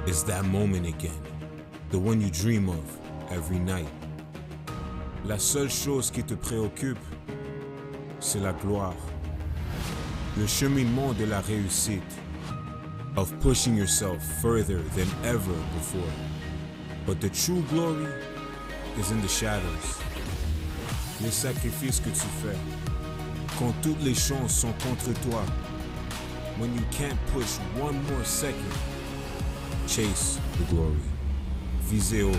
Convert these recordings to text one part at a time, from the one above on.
is that moment again, the one you dream of every night. La seule chose qui te préoccupe, c'est la gloire, le cheminement de la réussite, of pushing yourself further than ever before. But the true glory is in the shadows. Les sacrifices que tu fais, quand toutes les chances sont contre toi, when you can't push one more second, chase the glory. Visez haut.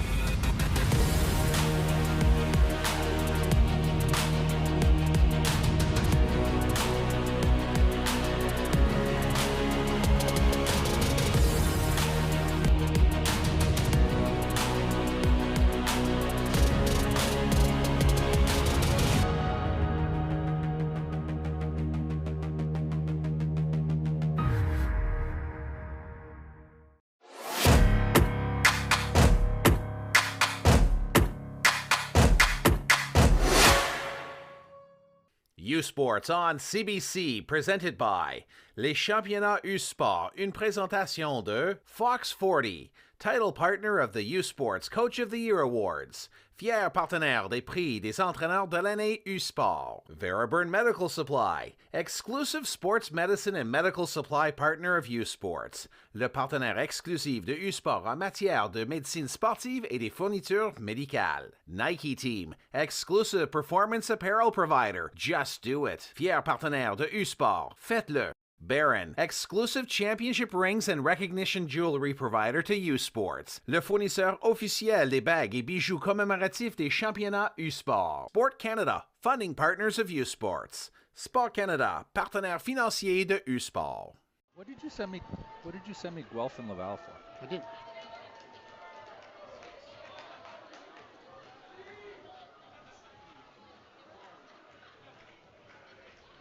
U-Sports on CBC, presented by Les Championnats U-Sport, une présentation de Fox 40, title partner of the U-Sports Coach of the Year Awards, fier partenaire des prix des entraîneurs de l'année U-Sport, Veraburn Medical Supply, exclusive sports medicine and medical supply partner of U-Sports, le partenaire exclusif de U-Sport en matière de médecine sportive et des fournitures médicales. Nike Team, exclusive performance apparel provider, Just Do It, fier partenaire de U-Sport, faites-le. Baron, exclusive championship rings and recognition jewelry provider to U-Sports, le fournisseur officiel des bagues et bijoux commémoratifs des championnats U-Sport. Sport Canada, funding partners of U-Sports. Sport Canada, partenaire financier de U-Sport. What did you send me Guelph and Laval for? I did.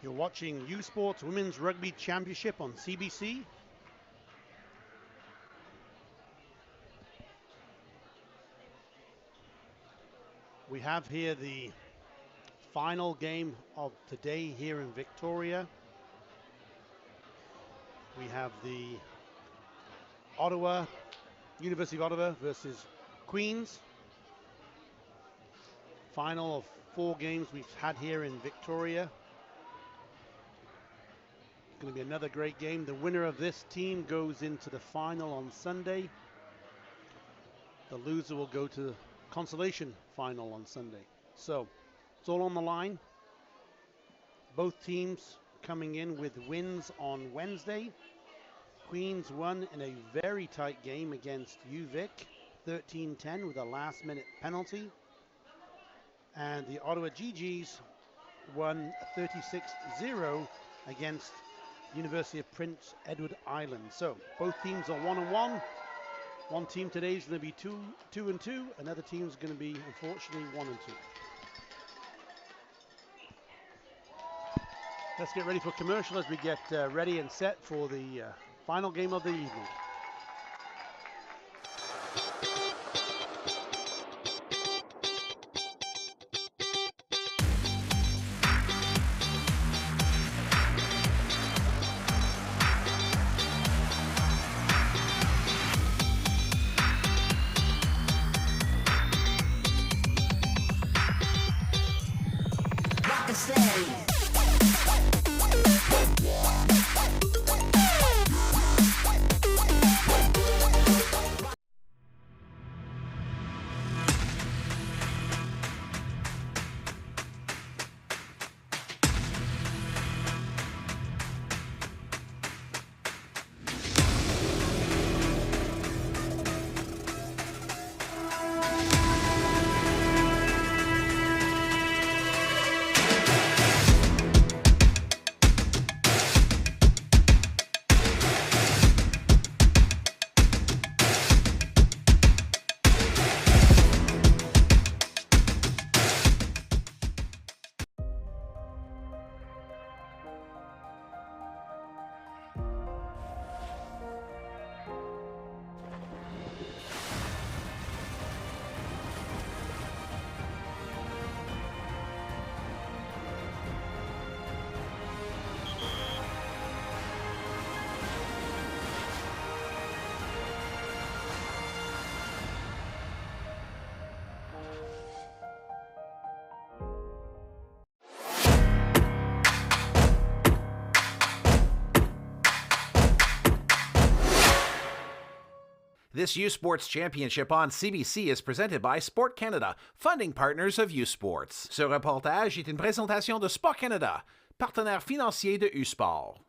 You're watching U-Sports Women's Rugby Championship on CBC. We have here the final game of today here in Victoria. We have the University of Ottawa versus Queens. Final of 4 games we've had here in Victoria. Going to be another great game. The winner of this team goes into the final on Sunday. The loser will go to the consolation final on Sunday. So it's all on the line. Both teams coming in with wins on Wednesday. Queens won in a very tight game against UVic, 13-10 with a last minute penalty. And the Ottawa Gee-Gees won 36-0 against University of Prince Edward Island. So both teams are 1-1. One team today is going to be 2-2. Another team is going to be, unfortunately, 1-2. Let's get ready for commercial as we get ready and set for the final game of the evening. This U Sports Championship on CBC is presented by Sport Canada, funding partners of U Sports. Ce reportage est une présentation de Sport Canada, partenaire financier de U Sport.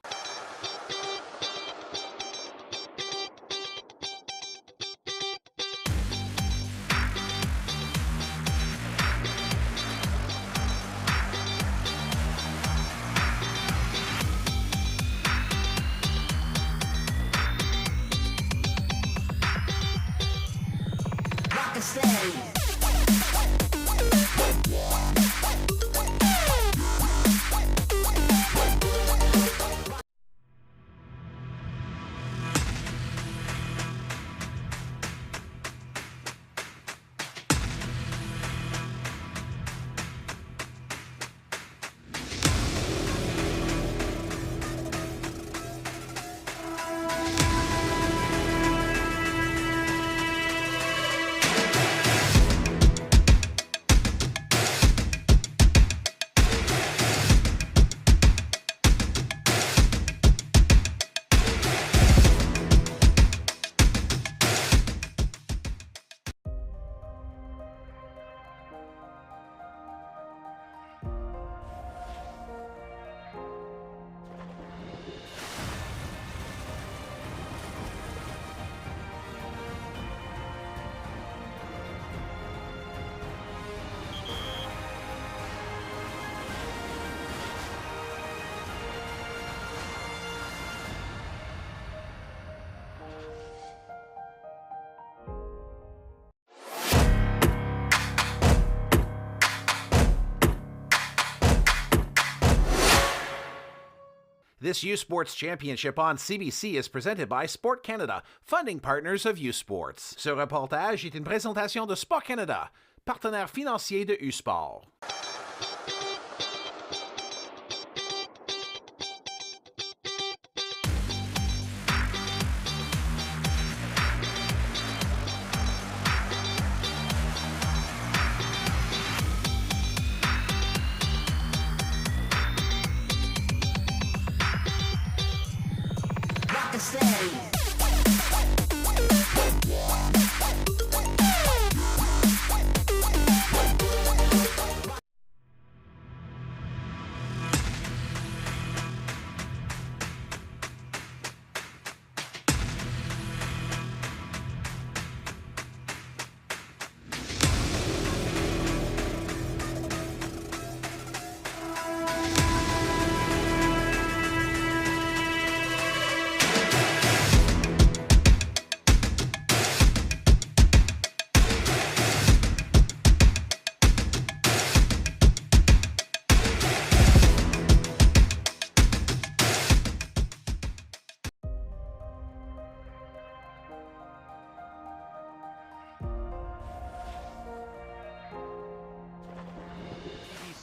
This U Sports Championship on CBC is presented by Sport Canada, funding partners of U Sports. Ce reportage est une présentation de Sport Canada, partenaire financier de U Sport.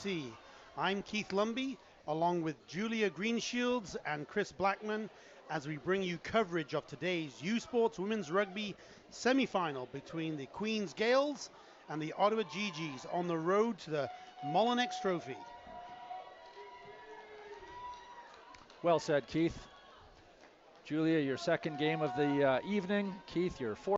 CBC. I'm Keith Lumby, along with Julia Greenshields and Chris Blackman, as we bring you coverage of today's U Sports Women's Rugby semi-final between the Queen's Gaels and the Ottawa Gee-Gees on the road to the Molyneux Trophy. Well said, Keith. Julia, your second game of the evening. Keith, your fourth.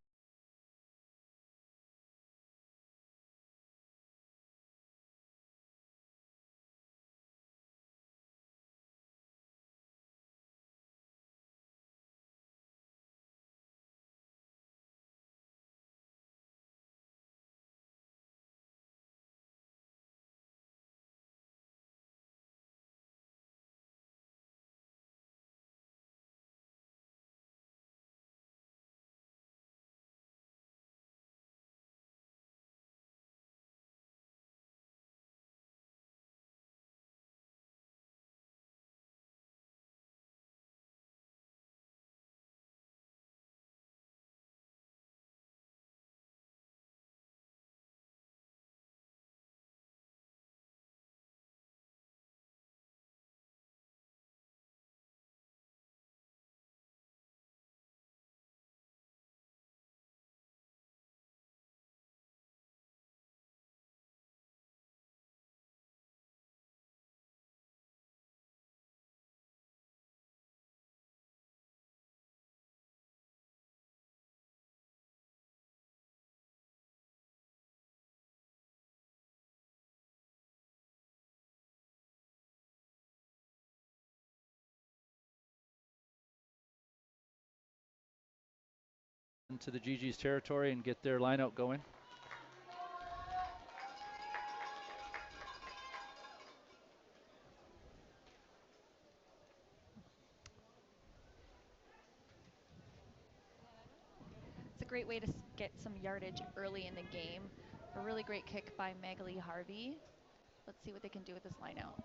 into the Gee-Gees territory and get their line out going. It's a great way to get some yardage early in the game. A really great kick by Magali Harvey. Let's see what they can do with this line out.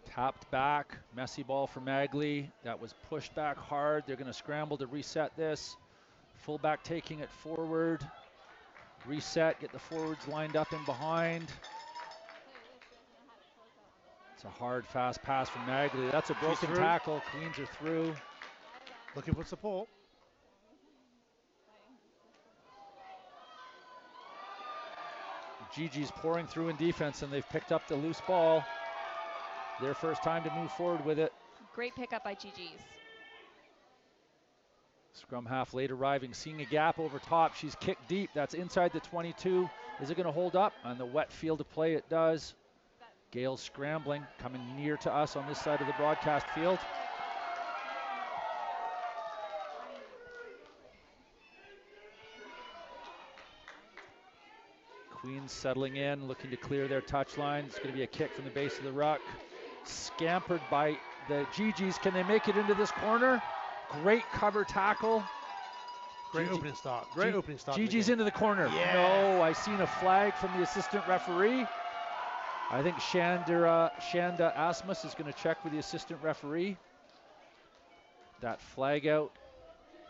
Tapped back, messy ball for Magley. That was pushed back hard. They're going to scramble to reset this. Fullback taking it forward. Reset, get the forwards lined up in behind. It's a hard, fast pass from Magley. That's a broken tackle. Queens are through. Looking for support. Gee-Gees pouring through in defense, and they've picked up the loose ball. Their first time to move forward with it. Great pickup by Gee-Gees. Scrum half late arriving, seeing a gap over top. She's kicked deep. That's inside the 22. Is it going to hold up? On the wet field of play, it does. Gaels scrambling, coming near to us on this side of the broadcast field. Queens settling in, looking to clear their touchline. It's going to be a kick from the base of the ruck. Scampered by the Gee-Gees. Can they make it into this corner? Great cover tackle. Great opening start. Great opening start. Gee-Gees into the corner. Yeah. No, I seen a flag from the assistant referee. I think Shanda Asmus is going to check with the assistant referee. That flag out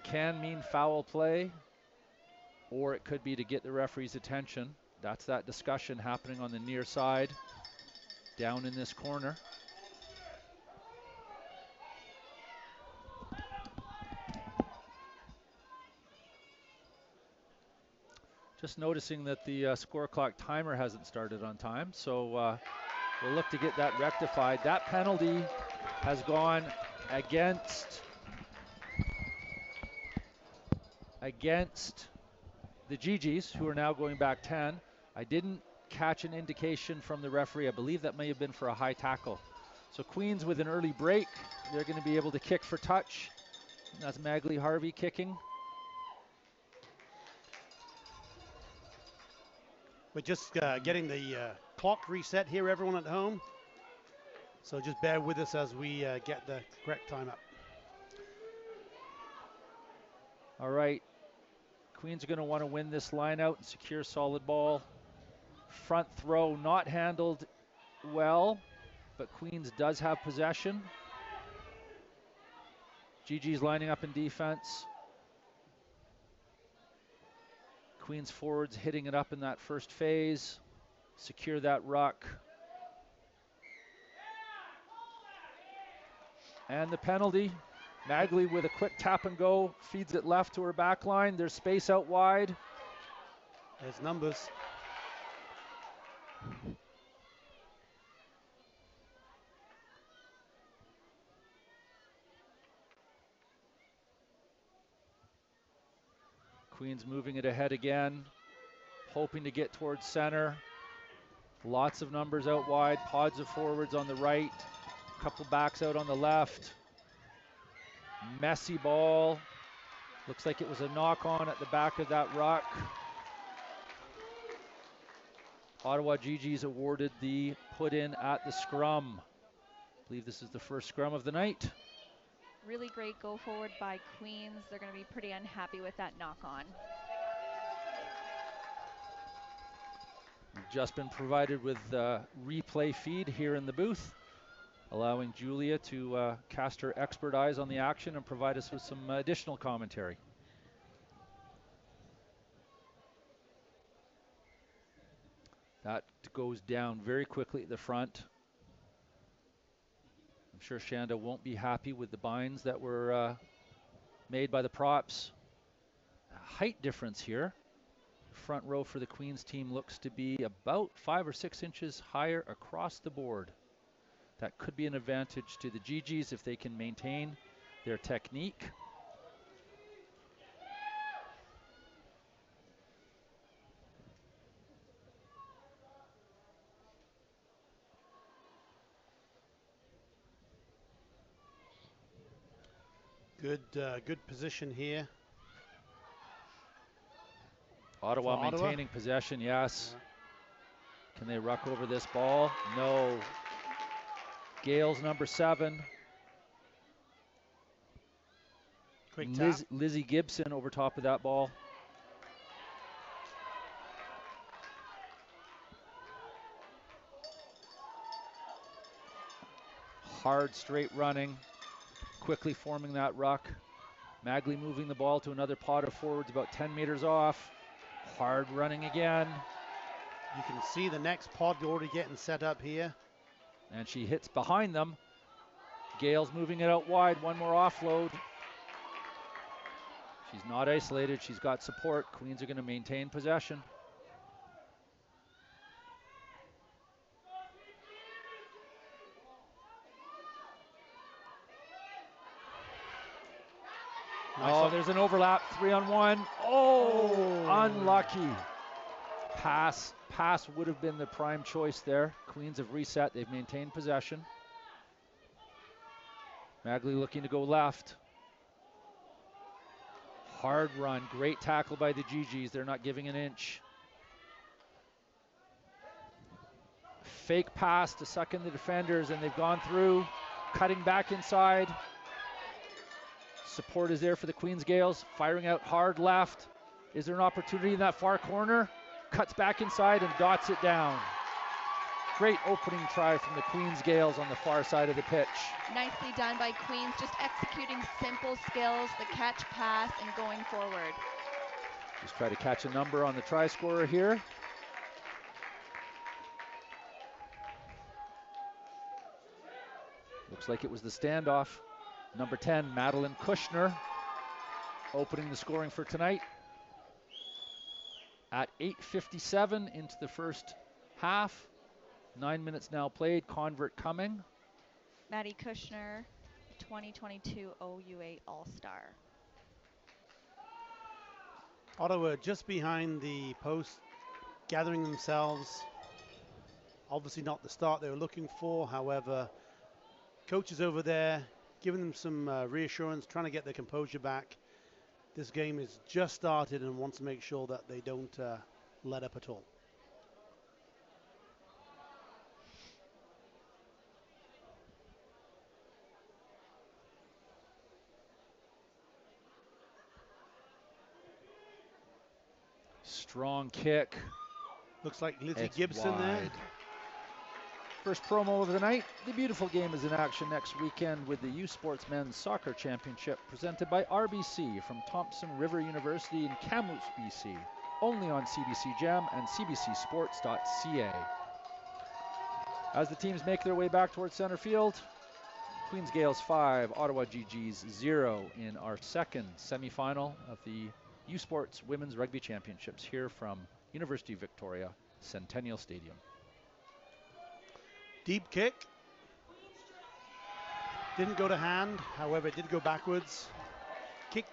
can mean foul play, or it could be to get the referee's attention. That's that discussion happening on the near side, down in this corner. Just noticing that the score clock timer hasn't started on time, so we'll look to get that rectified. That penalty has gone against the Gee-Gees, who are now going back 10. I didn't catch an indication from the referee. I believe that may have been for a high tackle. So Queens with an early break. They're going to be able to kick for touch. That's Magali Harvey kicking. We're just getting the clock reset here, everyone at home. So just bear with us as we get the correct time up. All right. Queens are going to want to win this line out and secure solid ball. Front throw not handled well, but Queens does have possession. Gee-Gees lining up in defense. Queens forwards hitting it up in that first phase. Secure that ruck. And the penalty. Magley with a quick tap and go, feeds it left to her back line. There's space out wide. There's numbers. Queens moving it ahead again, hoping to get towards center. Lots of numbers out wide, pods of forwards on the right, a couple backs out on the left. Messy ball. Looks like it was a knock on at the back of that ruck. Ottawa Gee-Gees awarded the put in at the scrum. I believe this is the first scrum of the night. Really great go forward by Queens. They're going to be pretty unhappy with that knock on. We've just been provided with the replay feed here in the booth, allowing Julia to cast her expert eyes on the action and provide us with some additional commentary. That goes down very quickly at the front. I'm sure Shanda won't be happy with the binds that were made by the props. Height difference here. Front row for the Queens team looks to be about 5 or 6 inches higher across the board. That could be an advantage to the Gee-Gees if they can maintain their technique. Good position here. Ottawa maintaining possession, yes. Can they ruck over this ball? No. Gaels number 7. Quick tap. Lizzie Gibson over top of that ball. Hard straight running, quickly forming that ruck. Magley moving the ball to another pod of forwards about 10 meters off. Hard running again. You can see the next pod already getting set up here. And she hits behind them. Gaels moving it out wide, one more offload. She's not isolated, she's got support. Queens are going to maintain possession. Oh, there's an overlap, 3-on-1. Oh, unlucky. Pass would have been the prime choice there. Queens have reset, they've maintained possession. Magley looking to go left. Hard run, great tackle by the Gee-Gees, they're not giving an inch. Fake pass to suck in the defenders, and they've gone through, cutting back inside. Support is there for the Queens Gaels, firing out hard left. Is there an opportunity in that far corner? Cuts back inside and dots it down. Great opening try from the Queens Gaels on the far side of the pitch. Nicely done by Queens, just executing simple skills, the catch, pass, and going forward. Just try to catch a number on the try scorer here. Looks like it was the standoff. Number 10, Madeline Kushner, opening the scoring for tonight. At 8:57 into the first half. 9 minutes now played, convert coming. Maddie Kushner, 2022 OUA All-Star. Ottawa just behind the post, gathering themselves. Obviously not the start they were looking for, however, coaches over there giving them some reassurance, trying to get their composure back. This game is just started and wants to make sure that they don't let up at all. Strong kick. Looks like Lizzie It's Gibson wide. there. First promo of the night. The beautiful game is in action next weekend with the U Sports Men's Soccer Championship presented by RBC from Thompson River University in Kamloops, BC. Only on CBC Gem and cbcsports.ca. As the teams make their way back towards center field, Queens Gaels 5, Ottawa Gee-Gees 0 in our second semifinal of the U Sports Women's Rugby Championships here from University of Victoria Centennial Stadium. Deep kick. Didn't go to hand, however it did go backwards. Kick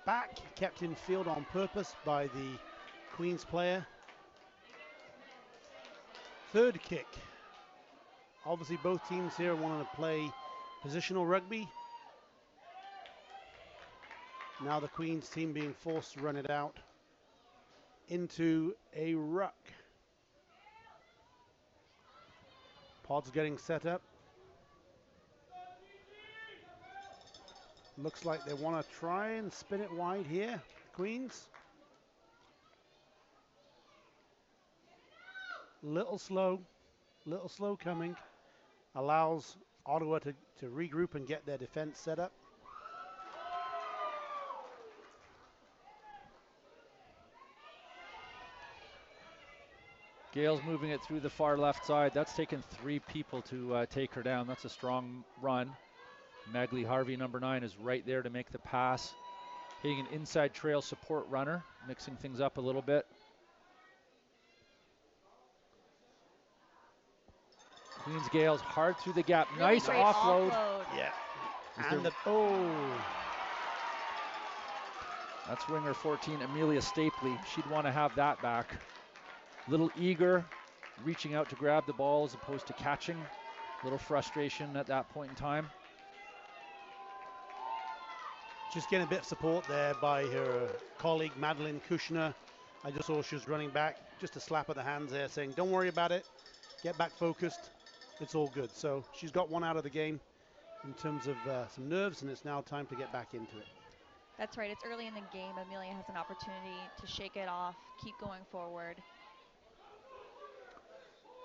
back, kept in field on purpose by the Queens player. Third kick. Obviously both teams here wanting to play positional rugby. Now the Queens team being forced to run it out into a ruck. Pod's getting set up. Looks like they want to try and spin it wide here, Queens. Little slow coming. Allows Ottawa to regroup and get their defense set up. Gaels moving it through the far left side. That's taken 3 people to take her down. That's a strong run. Magley Harvey, number 9, is right there to make the pass. Hitting an inside trail support runner, mixing things up a little bit. Queens Gaels hard through the gap. Really nice great offload. Yeah. And that's winger 14, Amelia Stapley. She'd want to have that back. Little eager, reaching out to grab the ball as opposed to catching. Little frustration at that point in time. Just getting a bit of support there by her colleague Madeline Kushner. I just saw she was running back, just a slap of the hands there saying, don't worry about it, get back focused, it's all good. So she's got one out of the game in terms of some nerves, and it's now time to get back into it. That's right, it's early in the game. Amelia has an opportunity to shake it off, keep going forward.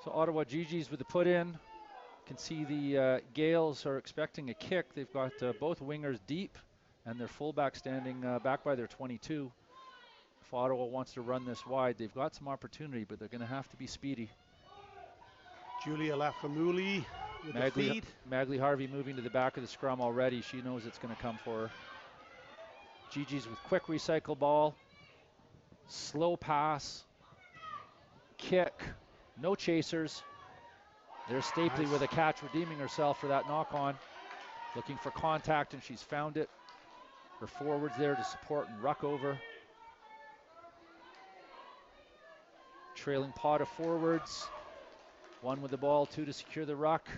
So Ottawa Gee-Gees with the put in. Can see the Gaels are expecting a kick. They've got both wingers deep and their fullback standing back by their 22. If Ottawa wants to run this wide, they've got some opportunity, but they're going to have to be speedy. Julia Lafamuli with the feed. Magley Harvey moving to the back of the scrum already. She knows it's going to come for her. Gee-Gees with quick recycle ball. Slow pass. Kick. No chasers. There's Stapley with a catch, redeeming herself for that knock-on. Looking for contact, and she's found it. Her forwards there to support and ruck over. Trailing pot of forwards. One with the ball, two to secure the ruck.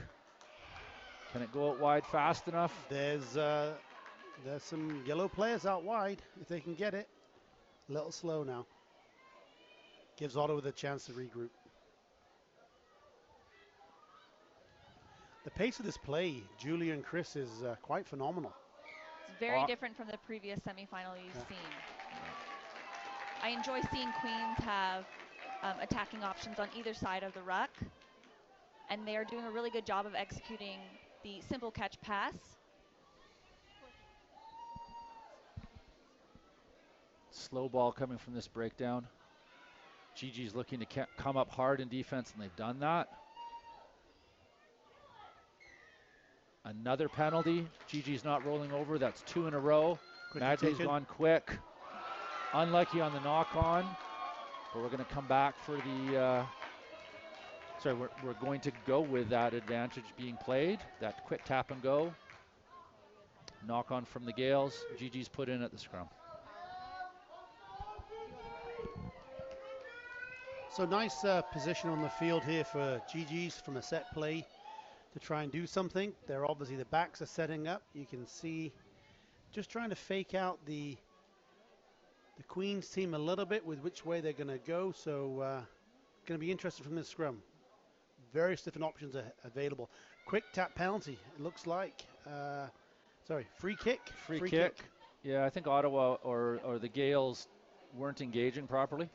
Can it go out wide fast enough? There's some yellow players out wide, if they can get it. A little slow now. Gives Ottawa the chance to regroup. The pace of this play, Julia and Chris, is quite phenomenal. It's very different from the previous semifinal you've seen. I enjoy seeing Queens have attacking options on either side of the ruck, and they are doing a really good job of executing the simple catch pass. Slow ball coming from this breakdown. Gee-Gees looking to come up hard in defense, and they've done that. Another penalty. Gee-Gees not rolling over. That's two in a row. Magley's gone quick. Unlucky on the knock-on. But we're going to come back for the... we're going to go with that advantage being played. That quick tap and go. Knock-on from the Gaels. Gee-Gees put in at the scrum. So nice position on the field here for Gee-Gees from a set play to try and do something. They're obviously, the backs are setting up. You can see just trying to fake out the Queens team a little bit with which way they're going to go. So going to be interesting from this scrum. Various different options are available. Quick tap penalty, it looks like. Free kick. Free kick. Yeah, I think Ottawa or the Gaels weren't engaging properly.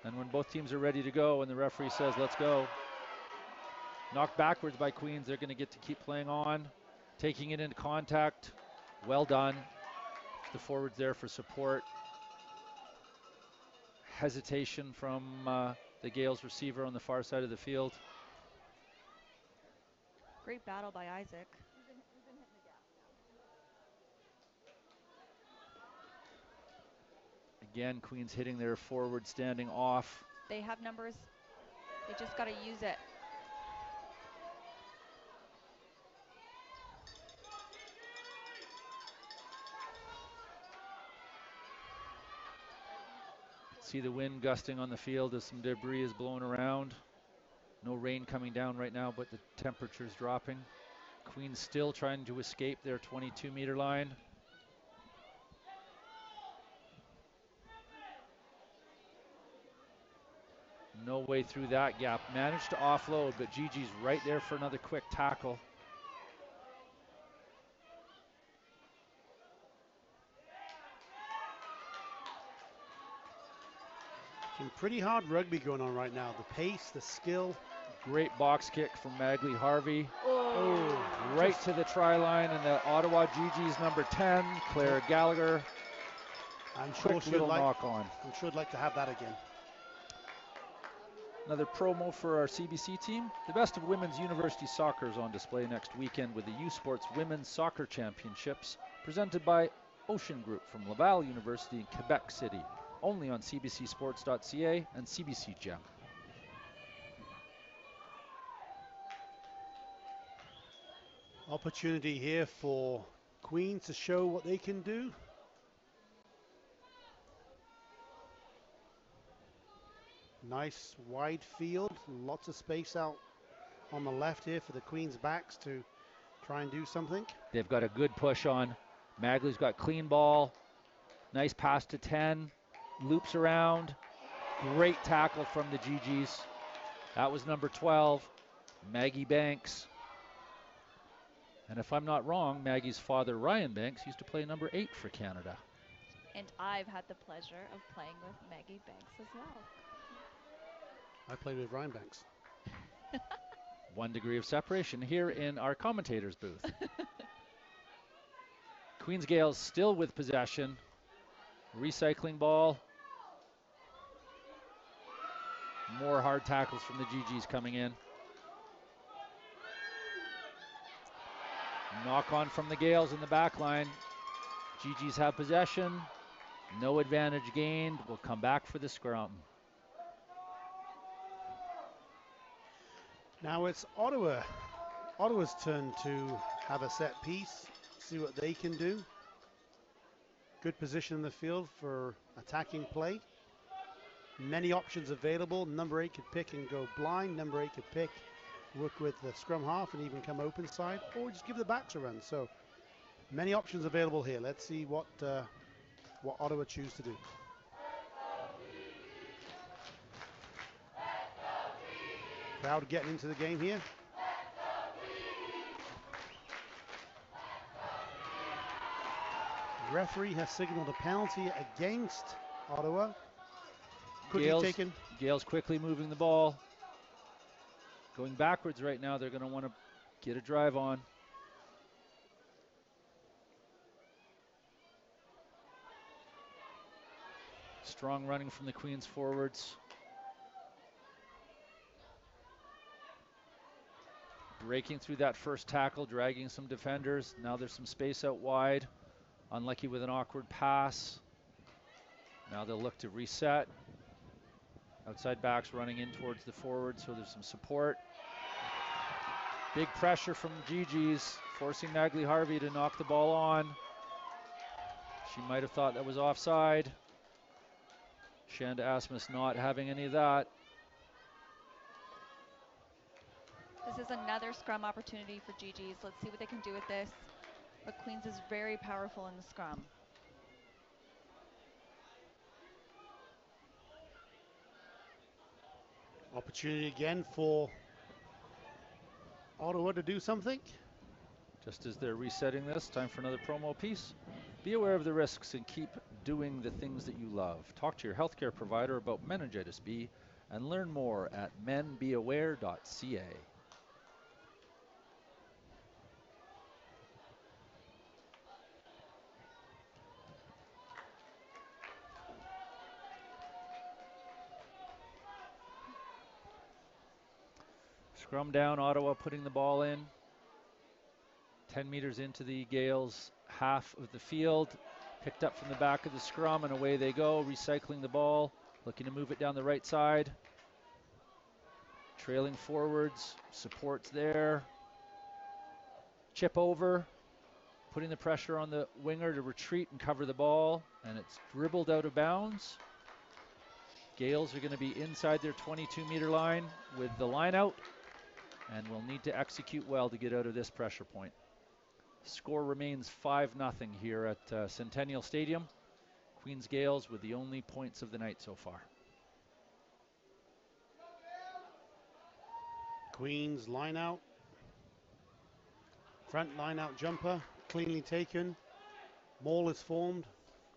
And when both teams are ready to go and the referee says, let's go. Knocked backwards by Queens, they're going to get to keep playing on. Taking it into contact. Well done. The forwards there for support. Hesitation from the Gaels receiver on the far side of the field. Great battle by Isaac. Again, Queens hitting their forward standing off. They have numbers. They just got to use it. See the wind gusting on the field as some debris is blown around. No rain coming down right now, but the temperature's dropping. Queens still trying to escape their 22-meter line. No way through that gap. Managed to offload, but Gee-Gees right there for another quick tackle. Some pretty hard rugby going on right now. The pace, the skill. Great box kick from Magley Harvey. Oh, right to the try line, and the Ottawa Gee-Gees number 10, Claire Gallagher. I'm sure she'd like to have that again. Another promo for our CBC team. The best of women's university soccer is on display next weekend with the U Sports Women's Soccer Championships, presented by Ocean Group from Laval University in Quebec City. Only on cbcsports.ca and CBC Gem. Opportunity here for Queens to show what they can do. Nice wide field, lots of space out on the left here for the Queens backs to try and do something. They've got a good push on. Magley's got clean ball. Nice pass to 10. loops around. Great tackle from the Gee-Gees. That was number 12, Maggie Banks. And if I'm not wrong, Maggie's father, Ryan Banks, used to play number 8 for Canada. And I've had the pleasure of playing with Maggie Banks as well. I played with Ryan Banks. 1 degree of separation here in our commentator's booth. Queens Gaels still with possession. Recycling ball. More hard tackles from the Gee-Gees coming in. Knock on from the Gaels in the back line. Gee-Gees have possession. No advantage gained. We'll come back for the scrum. Now it's Ottawa. Ottawa's turn to have a set piece, see what they can do. Good position in the field for attacking play. Many options available. Number 8 could pick and go blind. Number 8 could pick, work with the scrum half and even come open side, or just give the backs a run. So many options available here. Let's see what Ottawa choose to do. Crowd getting into the game here. The referee has signaled a penalty against Ottawa. Could be taken. Gaels quickly moving the ball. Going backwards right now. They're going to want to get a drive on. Strong running from the Queens forwards. Breaking through that first tackle, dragging some defenders. Now there's some space out wide. Unlucky with an awkward pass. Now they'll look to reset. Outside backs running in towards the forward, so there's some support. Big pressure from Gee-Gees, forcing Nagli Harvey to knock the ball on. She might have thought that was offside. Shanda Asmus not having any of that. This is another scrum opportunity for Gee-Gees. Let's see what they can do with this. But Queens is very powerful in the scrum. Opportunity again for Ottawa to do something. Just as they're resetting this, time for another promo piece. Be aware of the risks and keep doing the things that you love. Talk to your healthcare provider about meningitis B and learn more at menbeaware.ca. Scrum down, Ottawa putting the ball in. 10 meters into the Gaels' half of the field. Picked up from the back of the scrum, and away they go, recycling the ball. Looking to move it down the right side. Trailing forwards, support's there. Chip over, putting the pressure on the winger to retreat and cover the ball, and it's dribbled out of bounds. Gaels are going to be inside their 22-meter line with the line out, and will need to execute well to get out of this pressure point. Score remains 5-0 here at Centennial Stadium. Queens Gaels with the only points of the night so far. Queens line out. Front line out jumper, cleanly taken. Maul is formed,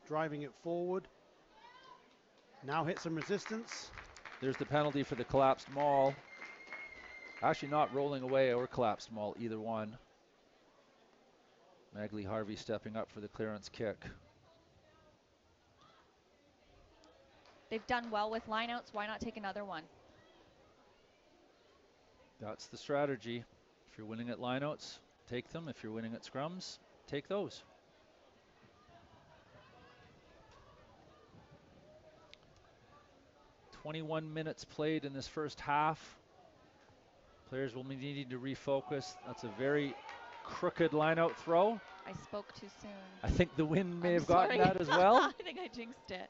driving it forward. Now hit some resistance. There's the penalty for the collapsed maul. Actually not rolling away or collapsed maul, either one. Nagli Harvey stepping up for the clearance kick. They've done well with lineouts. Why not take another one? That's the strategy. If you're winning at lineouts, take them. If you're winning at scrums, take those. "21 minutes played in this first half. Players will be needing to refocus. That's a very crooked lineout throw. I spoke too soon. I think the wind may I'm have gotten sorry. that as well. I think I jinxed it.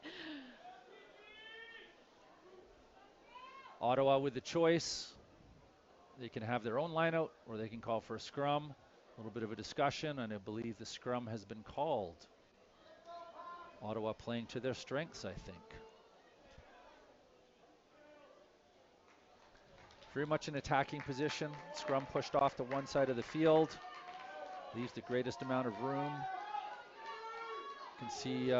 Ottawa with the choice. They can have their own lineout or they can call for a scrum. A little bit of a discussion, and I believe the scrum has been called. Ottawa playing to their strengths, I think. Very much an attacking position. Scrum pushed off to one side of the field. Leaves the greatest amount of room. You can see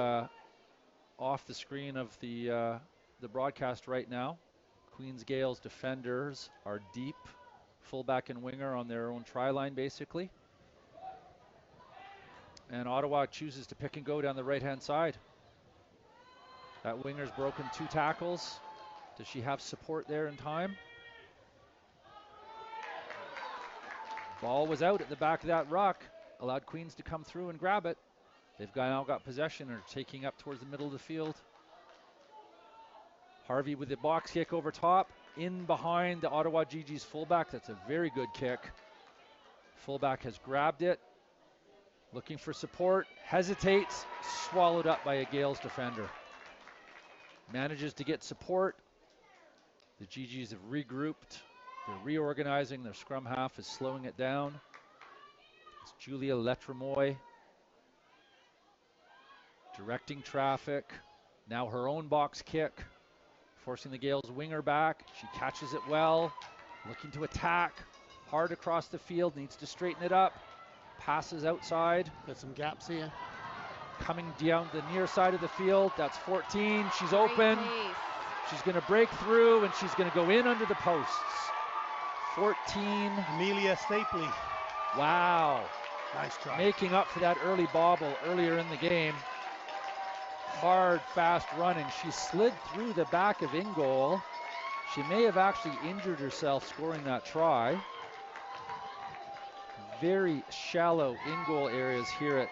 off the screen of the broadcast right now, Queens Gaels defenders are deep, fullback and winger on their own try line basically. And Ottawa chooses to pick and go down the right-hand side. That winger's broken 2 tackles. Does she have support there in time? Ball was out at the back of that ruck. Allowed Queens to come through and grab it. They've now got possession and are taking up towards the middle of the field. Harvey with the box kick over top. In behind the Ottawa Gee-Gees fullback. That's a very good kick. Fullback has grabbed it. Looking for support. Hesitates. Swallowed up by a Gaels defender. Manages to get support. The Gee-Gees have regrouped. They're reorganizing. Their scrum half is slowing it down. It's Julia Letremoy directing traffic. Now her own box kick, forcing the Gaels winger back. She catches it well, looking to attack. Hard across the field, needs to straighten it up. Passes outside. Got some gaps here. Coming down the near side of the field. That's 14. She's open. She's going to break through and she's going to go in under the posts. 14. Amelia Stapley. Wow. Nice try. Making up for that early bobble earlier in the game. Hard, fast running. She slid through the back of in goal. She may have actually injured herself scoring that try. Very shallow in goal areas here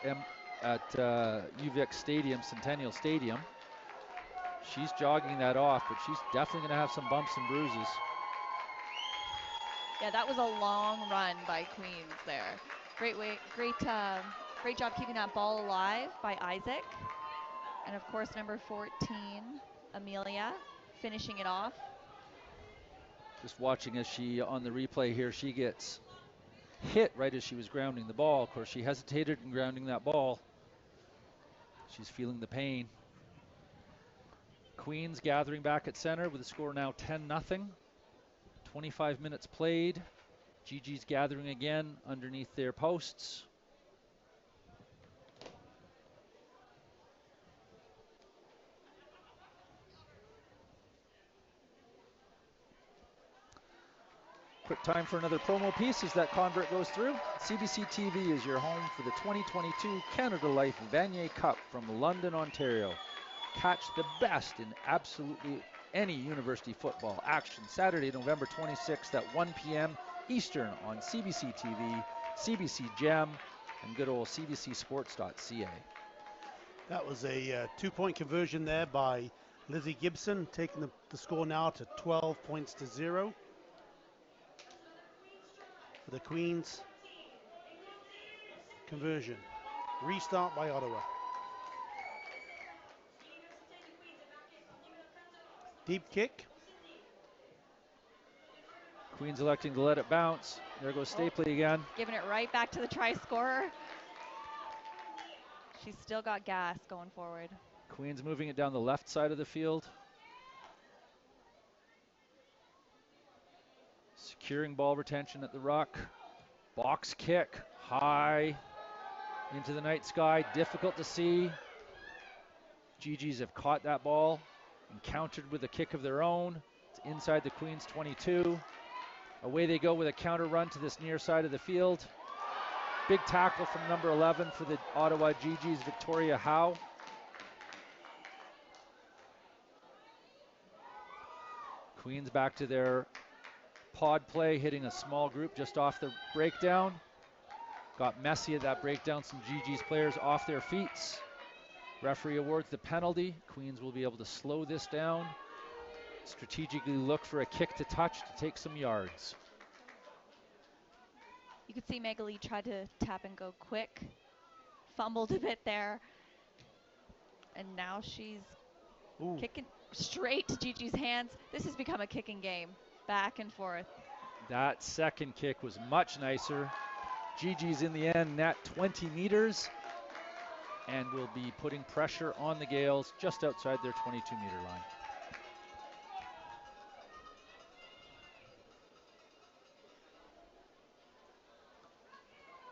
at UVic Stadium, Centennial Stadium. She's jogging that off, but she's definitely going to have some bumps and bruises. Yeah, that was a long run by Queens there. Great job keeping that ball alive by Isaac. And of course, number 14, Amelia, finishing it off. Just watching as she, on the replay here, she gets hit right as she was grounding the ball. Of course, she hesitated in grounding that ball. She's feeling the pain. Queens gathering back at center with the score now 10-0. 25 minutes played. Gee-Gees gathering again underneath their posts. Quick time for another promo piece as that convert goes through. CBC TV is your home for the 2022 Canada Life Vanier Cup from London, Ontario. Catch the best in absolutely any university football action Saturday, November 26th at 1 p.m. Eastern on CBC TV, CBC Gem, and good old cbcsports.ca. That was a 2-point conversion there by Lizzie Gibson, taking the score now to 12 points to 0. For the Queens conversion. Restart by Ottawa. Deep kick. Queens electing to let it bounce. There goes Stapley again. Giving it right back to the try scorer. She's still got gas going forward. Queens moving it down the left side of the field. Securing ball retention at the ruck. Box kick, high into the night sky, difficult to see. Gee-Gees have caught that ball and countered with a kick of their own. It's inside the Queens 22. Away they go with a counter run to this near side of the field. Big tackle from number 11 for the Ottawa Gee-Gees, Victoria Howe. Queens back to their pod play, hitting a small group just off the breakdown. Got messy at that breakdown, some Gee-Gees players off their feet. Referee awards the penalty. Queens will be able to slow this down. Strategically look for a kick to touch to take some yards. You could see Megali try to tap and go quick. Fumbled a bit there. And now she's kicking straight to Gee-Gees' hands. This has become a kicking game, back and forth. That second kick was much nicer. Gee-Gees in the end net 20 meters and will be putting pressure on the Gaels just outside their 22-meter line.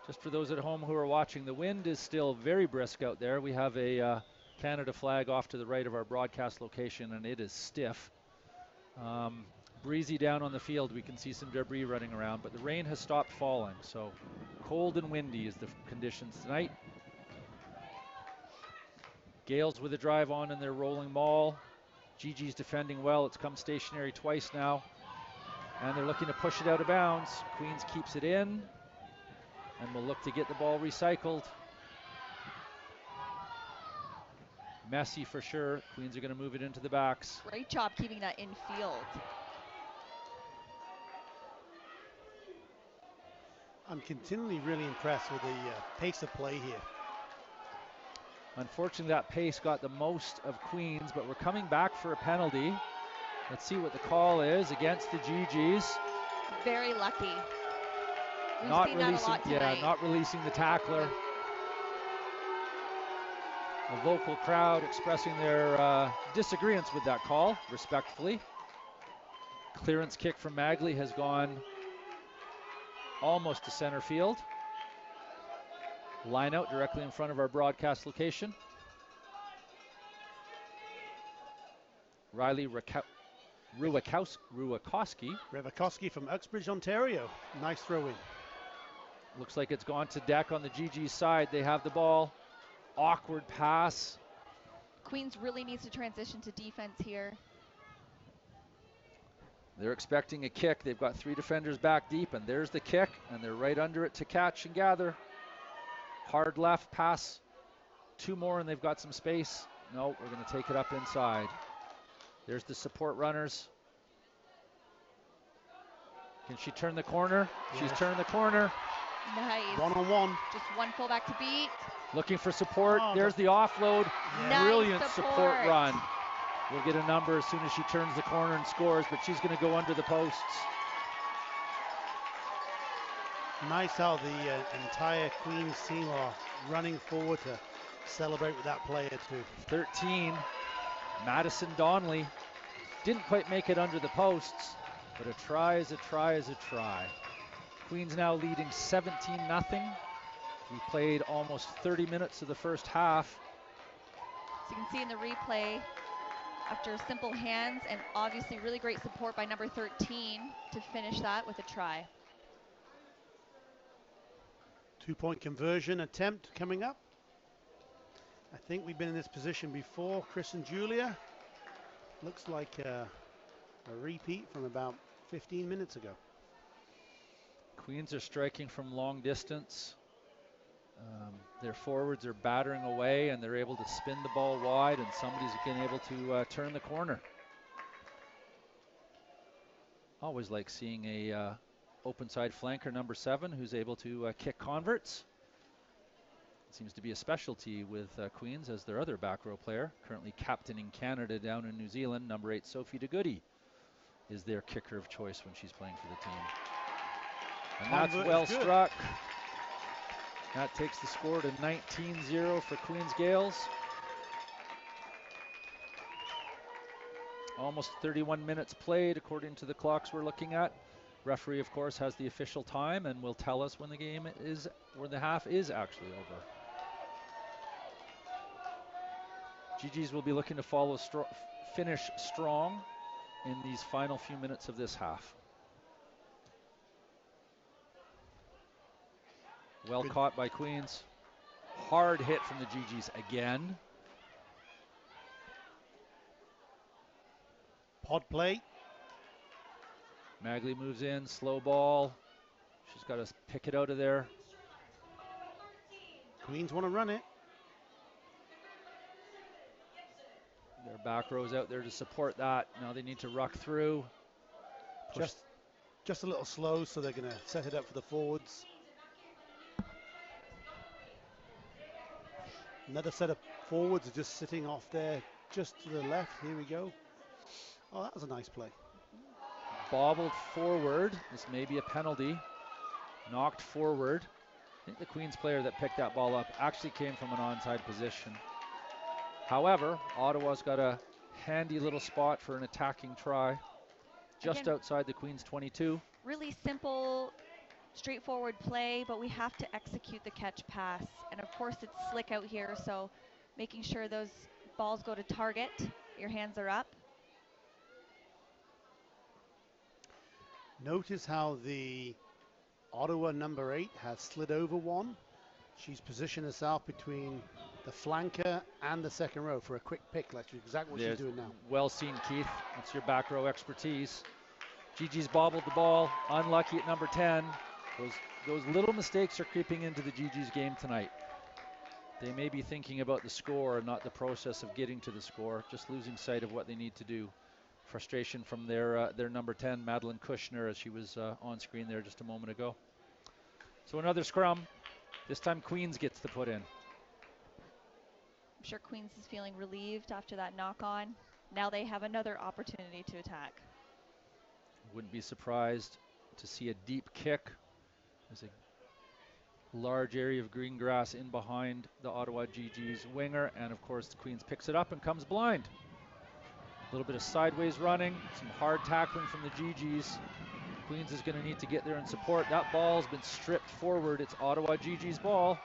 Just for those at home who are watching, the wind is still very brisk out there. We have a Canada flag off to the right of our broadcast location, and it is stiff. Breezy down on the field. We can see some debris running around, but the rain has stopped falling, so cold and windy is the conditions tonight. Gaels with a drive on in their rolling maul. Gee-Gees defending well. It's come stationary twice now, and they're looking to push it out of bounds. Queens keeps it in, and will look to get the ball recycled. Messy for sure. Queens are going to move it into the backs. Great job keeping that in field. I'm continually really impressed with the pace of play here. Unfortunately, that pace got the most of Queens, but we're coming back for a penalty. Let's see what the call is against the Gee-Gees. Very lucky. We've Not seen releasing, that a lot tonight. not releasing the tackler. A local crowd expressing their disagreements with that call, respectfully. Clearance kick from Magley has gone almost to center field. Line out directly in front of our broadcast location. Riley Revakowski from Uxbridge, Ontario. Nice throw in. Looks like it's gone to deck on the Gee-Gees side. They have the ball. Awkward pass. Queens really needs to transition to defense here. They're expecting a kick. They've got 3 defenders back deep, and there's the kick, and they're right under it to catch and gather. Hard left pass. 2 more, and they've got some space. No, we're going to take it up inside. There's the support runners. Can she turn the corner? Yes. She's turned the corner. Nice. One-on-one. Just one fullback to beat. Looking for support. There's the offload. Nice Brilliant support run. We'll get a number as soon as she turns the corner and scores, but she's going to go under the posts. Nice how the entire Queens team are running forward to celebrate with that player too. 13, Madison Donnelly. Didn't quite make it under the posts, but a try is a try is a try. Queens now leading 17-0. We played almost 30 minutes of the first half. So you can see in the replay, after simple hands and obviously really great support by number 13 to finish that with a try. 2-point conversion attempt coming up. I think we've been in this position before. Chris and Julia. Looks like a repeat from about 15 minutes ago. Queens are striking from long distance. Their forwards are battering away, and they're able to spin the ball wide, and somebody's been able to turn the corner. Always like seeing a open side flanker, number 7, who's able to kick converts. It seems to be a specialty with Queens, as their other back row player, currently captaining Canada down in New Zealand, number 8, Sophie DeGoody, is their kicker of choice when she's playing for the team. And that's well struck. That takes the score to 19-0 for Queens Gaels. Almost 31 minutes played according to the clocks we're looking at. Referee, of course, has the official time and will tell us when the game is, or the half is actually over. Gee-Gees will be looking to finish strong in these final few minutes of this half. Well caught by Queens. Hard hit from the Gee-Gees again. Pod play. Magley moves in, slow ball. She's got to pick it out of there. Queens want to run it. Their back row's out there to support that. Now they need to ruck through. Just a little slow, so they're going to set it up for the forwards. Another set of forwards are just sitting off there, just to the left. Here we go. Oh, that was a nice play. Bobbled forward. This may be a penalty. Knocked forward. I think the Queens player that picked that ball up actually came from an onside position. However, Ottawa's got a handy little spot for an attacking try. Just outside the Queens 22. Really simple straightforward play, but we have to execute the catch pass. And of course it's slick out here, so making sure those balls go to target. Your hands are up. Notice how the Ottawa number 8 has slid over one. She's positioned herself between the flanker and the second row for a quick pick. That's exactly what she's doing now. Well seen, Keith. That's your back row expertise. Gee-Gees bobbled the ball. Unlucky at number 10. Those little mistakes are creeping into the Gee-Gees game tonight. They may be thinking about the score and not the process of getting to the score, just losing sight of what they need to do. Frustration from their number 10, Madeline Kushner, as she was on screen there just a moment ago. So another scrum. This time Queens gets the put in. I'm sure Queens is feeling relieved after that knock on. Now they have another opportunity to attack. Wouldn't be surprised to see a deep kick. There's a large area of green grass in behind the Ottawa Gee-Gees winger, and of course the Queens picks it up and comes blind. A little bit of sideways running, some hard tackling from the Gee-Gees. Queens is going to need to get there and support. That ball's been stripped forward. It's Ottawa Gee-Gees ball.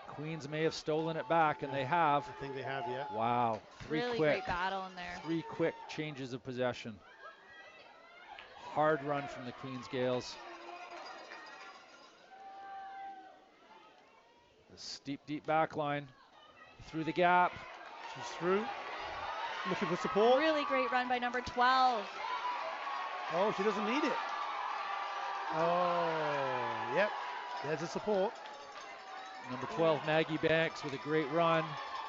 Queens may have stolen it back, and they have. I think they have, yeah. Wow. Really great battle in there. 3 quick changes of possession. Hard run from the Queens Gaels. The steep, deep back line. Through the gap. She's through. Looking for support. Really great run by number 12. Oh, she doesn't need it. Oh, yep. There's a support. Number 12, Maggie Banks, with a great run.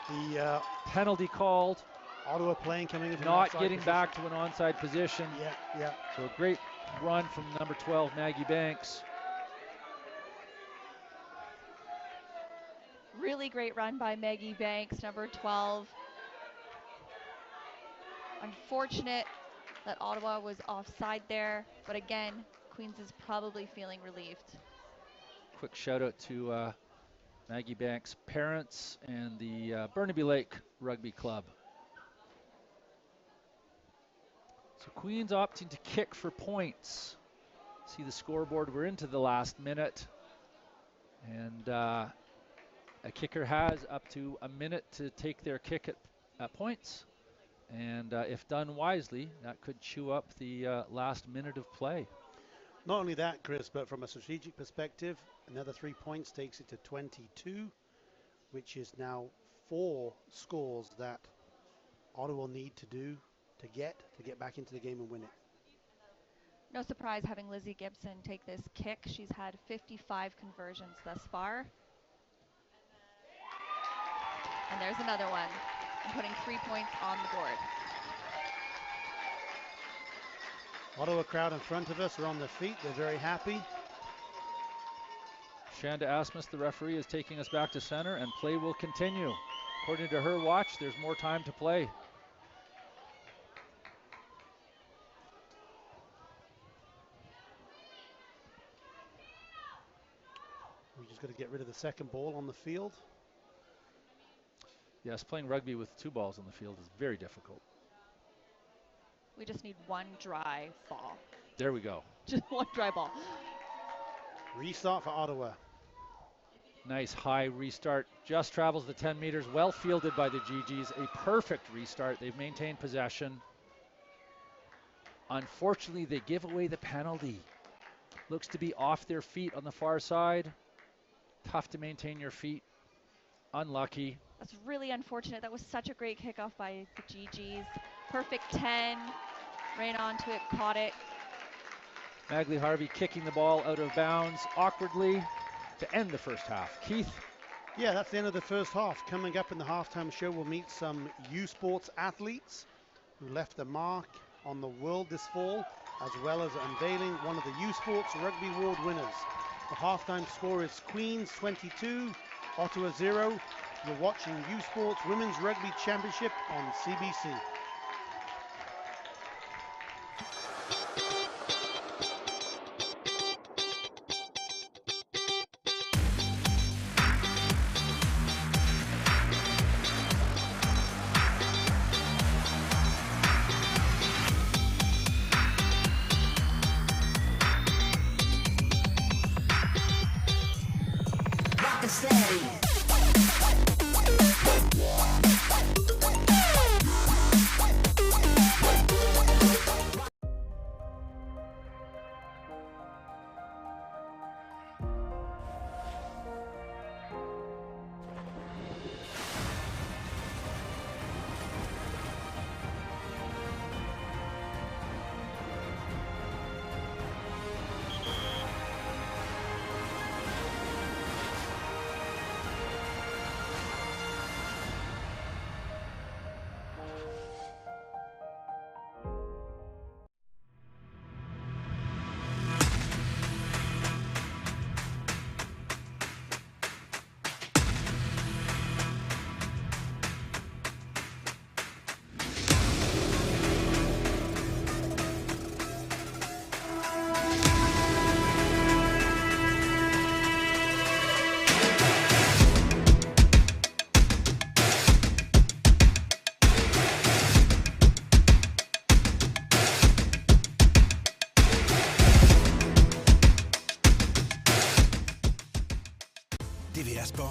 The penalty called. Ottawa playing coming in from not getting position. back to an onside position. Yeah. So a great run from number 12, Maggie Banks. Really great run by Maggie Banks, number 12. Unfortunate that Ottawa was offside there, but again, Queens is probably feeling relieved. Quick shout out to Maggie Banks' parents and the Burnaby Lake Rugby Club. So Queens opting to kick for points. See the scoreboard, we're into the last minute. And a kicker has up to a minute to take their kick at points. And if done wisely, that could chew up the last minute of play. Not only that, Chris, but from a strategic perspective, another 3 points takes it to 22, which is now 4 scores that Ottawa will need to do to get back into the game and win it. No surprise having Lizzie Gibson take this kick. She's had 55 conversions thus far. And there's another one, and putting 3 points on the board. Ottawa crowd in front of us are on their feet. They're very happy. Shanda Asmus, the referee, is taking us back to center, and play will continue. According to her watch, there's more time to play. We just got to get rid of the second ball on the field. Yes, playing rugby with 2 balls on the field is very difficult. We just need one dry ball. There we go. Just one dry ball. Restart for Ottawa. Nice high restart. Just travels the 10 meters. Well fielded by the Gee-Gees. A perfect restart. They've maintained possession. Unfortunately, they give away the penalty. Looks to be off their feet on the far side. Tough to maintain your feet. Unlucky. That's really unfortunate. That was such a great kickoff by the Gee-Gees. Perfect 10. Ran onto it, caught it. Magley Harvey kicking the ball out of bounds awkwardly to end the first half. Keith? Yeah, that's the end of the first half. Coming up in the halftime show, we'll meet some U Sports athletes who left a mark on the world this fall, as well as unveiling one of the U Sports Rugby Award winners. The halftime score is Queens 22, Ottawa 0. You're watching U Sports Women's Rugby Championship on CBC.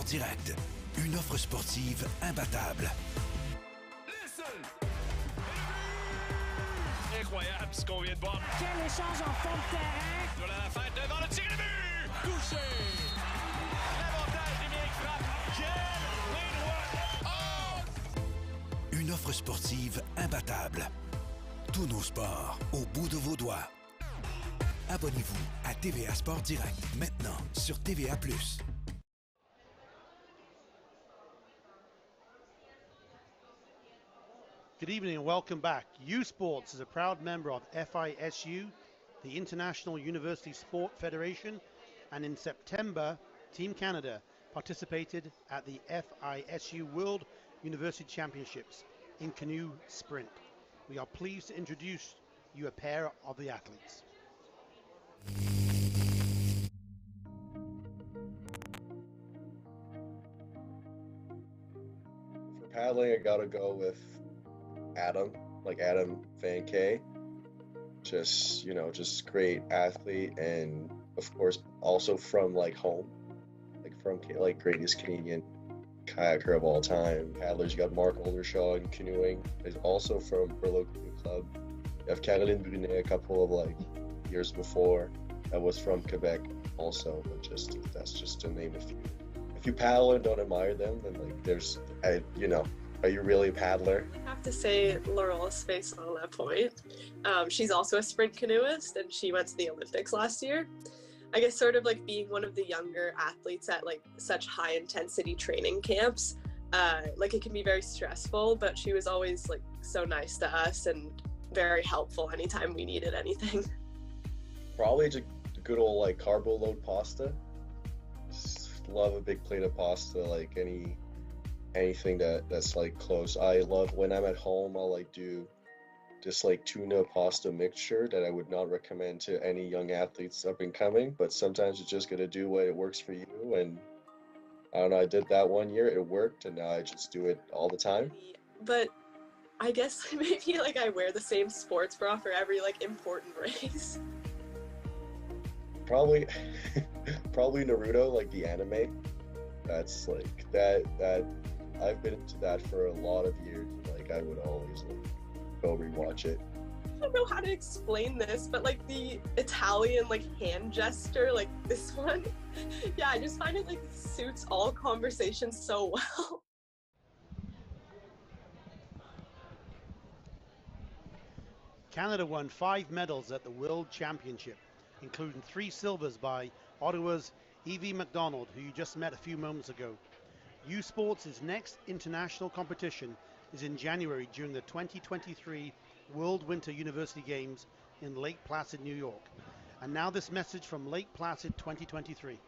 Sport Direct, une offre sportive imbattable. Incroyable ce qu'on vient de voir. Quel échange en fond de terrain. Sur la fête devant le tir de but. Touché. L'avantage numérique frappe. Quel ligne droite. Oh! Une offre sportive imbattable. Tous nos sports au bout de vos doigts. Abonnez-vous à TVA Sport Direct maintenant sur TVA+. Good evening and welcome back. U Sports is a proud member of FISU, the International University Sport Federation, and in September, Team Canada participated at the FISU World University Championships in canoe sprint. We are pleased to introduce you a pair of the athletes. For paddling, I gotta go with Adam Van K. Just great athlete, and of course also from home, from greatest Canadian kayaker of all time. Paddlers, you got Mark Oldershaw in canoeing. He's also from Burlow Canoe Club. You have Caroline Brunet a couple of years before. That was from Quebec also, but that's just to name a few. If you paddle and don't admire them, then are you really a paddler? I have to say Laurel's face on that point. She's also a sprint canoeist, and she went to the Olympics last year. I guess sort of being one of the younger athletes at such high intensity training camps, it can be very stressful, but she was always so nice to us and very helpful anytime we needed anything. Probably just a good old carbo load pasta. Just love a big plate of pasta, anything that's close. I love when I'm at home, I'll do this tuna pasta mixture that I would not recommend to any young athletes up and coming, but sometimes you just gotta do what it works for you. And I don't know, I did that one year, it worked, and now I just do it all the time. But I guess maybe I wear the same sports bra for every important race. Probably Naruto, the anime. That's that I've been into that for a lot of years. I would always go rewatch it. I don't know how to explain this, but the Italian hand gesture, this one. Yeah, I just find it suits all conversations so well. Canada won 5 medals at the World Championship, including 3 silvers by Ottawa's Evie McDonald, who you just met a few moments ago. U Sports' next international competition is in January during the 2023 World Winter University Games in Lake Placid, New York. And now this message from Lake Placid 2023.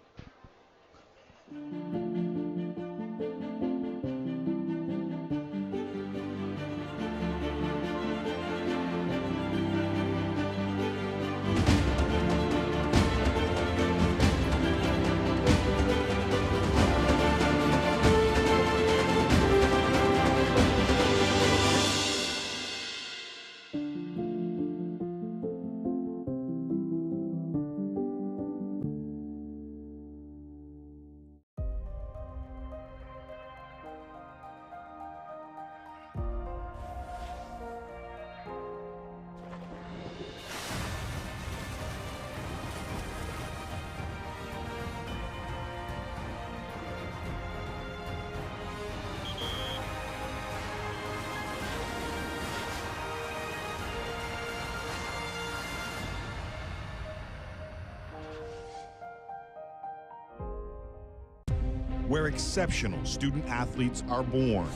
Where exceptional student athletes are born,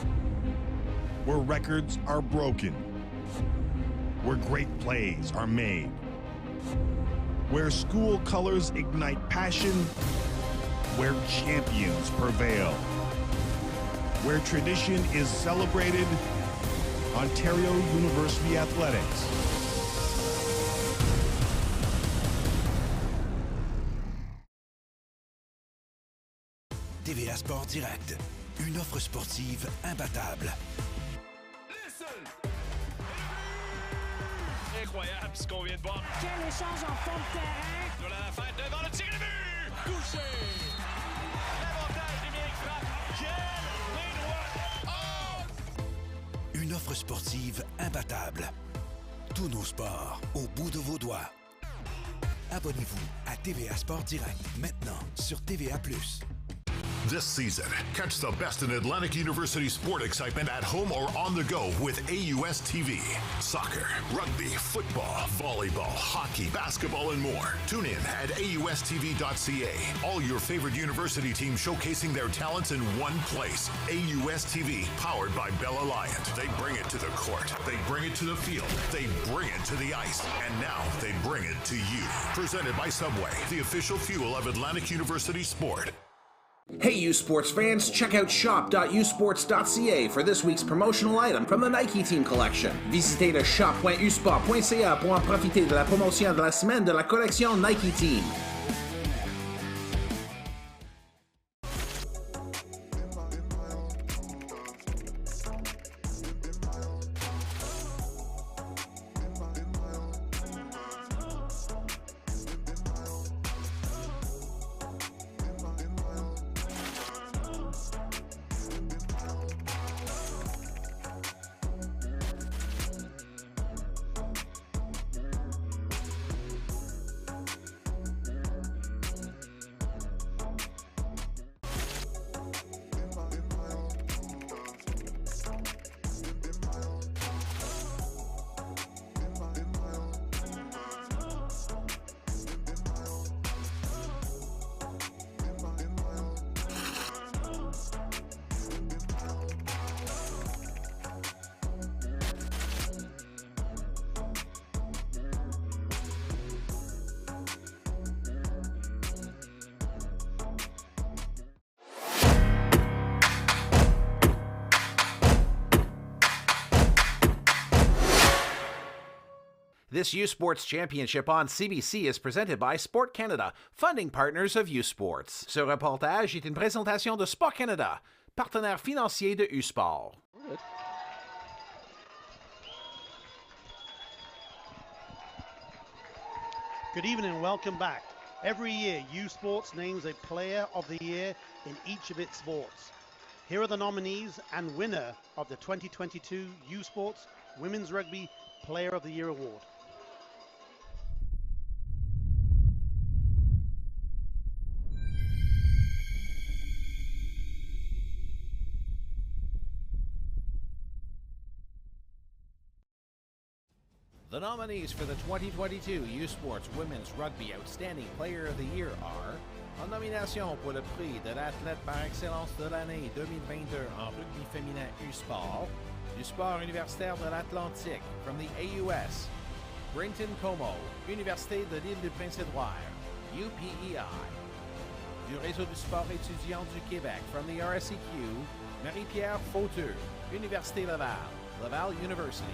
where records are broken, where great plays are made, where school colors ignite passion, where champions prevail, where tradition is celebrated, Ontario University Athletics. TVA Sport Direct, une offre sportive imbattable. Incroyable ce qu'on vient de voir. Quel échange en fond de terrain. Sur la fête devant le tir de but. Touché. L'avantage numérique frappe. Une offre sportive imbattable. Tous nos sports au bout de vos doigts. Abonnez-vous à TVA Sport Direct maintenant sur TVA+. This season, catch the best in Atlantic University sport excitement at home or on the go with AUS TV. Soccer, rugby, football, volleyball, hockey, basketball, and more. Tune in at AUSTV.ca. All your favorite university teams showcasing their talents in one place. AUS TV, powered by Bell Alliant. They bring it to the court. They bring it to the field. They bring it to the ice. And now they bring it to you. Presented by Subway, the official fuel of Atlantic University sport. Hey you sports fans, check out shop.usports.ca for this week's promotional item from the Nike Team Collection. Visitez le shop.usport.ca pour en profiter de la promotion de la semaine de la collection Nike Team. This U Sports Championship on CBC is presented by Sport Canada, funding partners of U Sports. Ce reportage est une présentation de Sport Canada, partenaire financier de U Sport. Good evening and welcome back. Every year, U Sports names a player of the year in each of its sports. Here are the nominees and winner of the 2022 U Sports Women's Rugby Player of the Year Award. The nominees for the 2022 U Sports Women's Rugby Outstanding Player of the Year are, en nomination pour le prix de l'athlète par excellence de l'année 2022 en rugby féminin U Sport, du sport universitaire de l'Atlantique from the AUS, Brinton Como, Université de l'Île du Prince-Édouard, UPEI, du réseau du sport étudiant du Québec from the RSEQ, Marie-Pierre Fauteux, Université Laval, Laval University,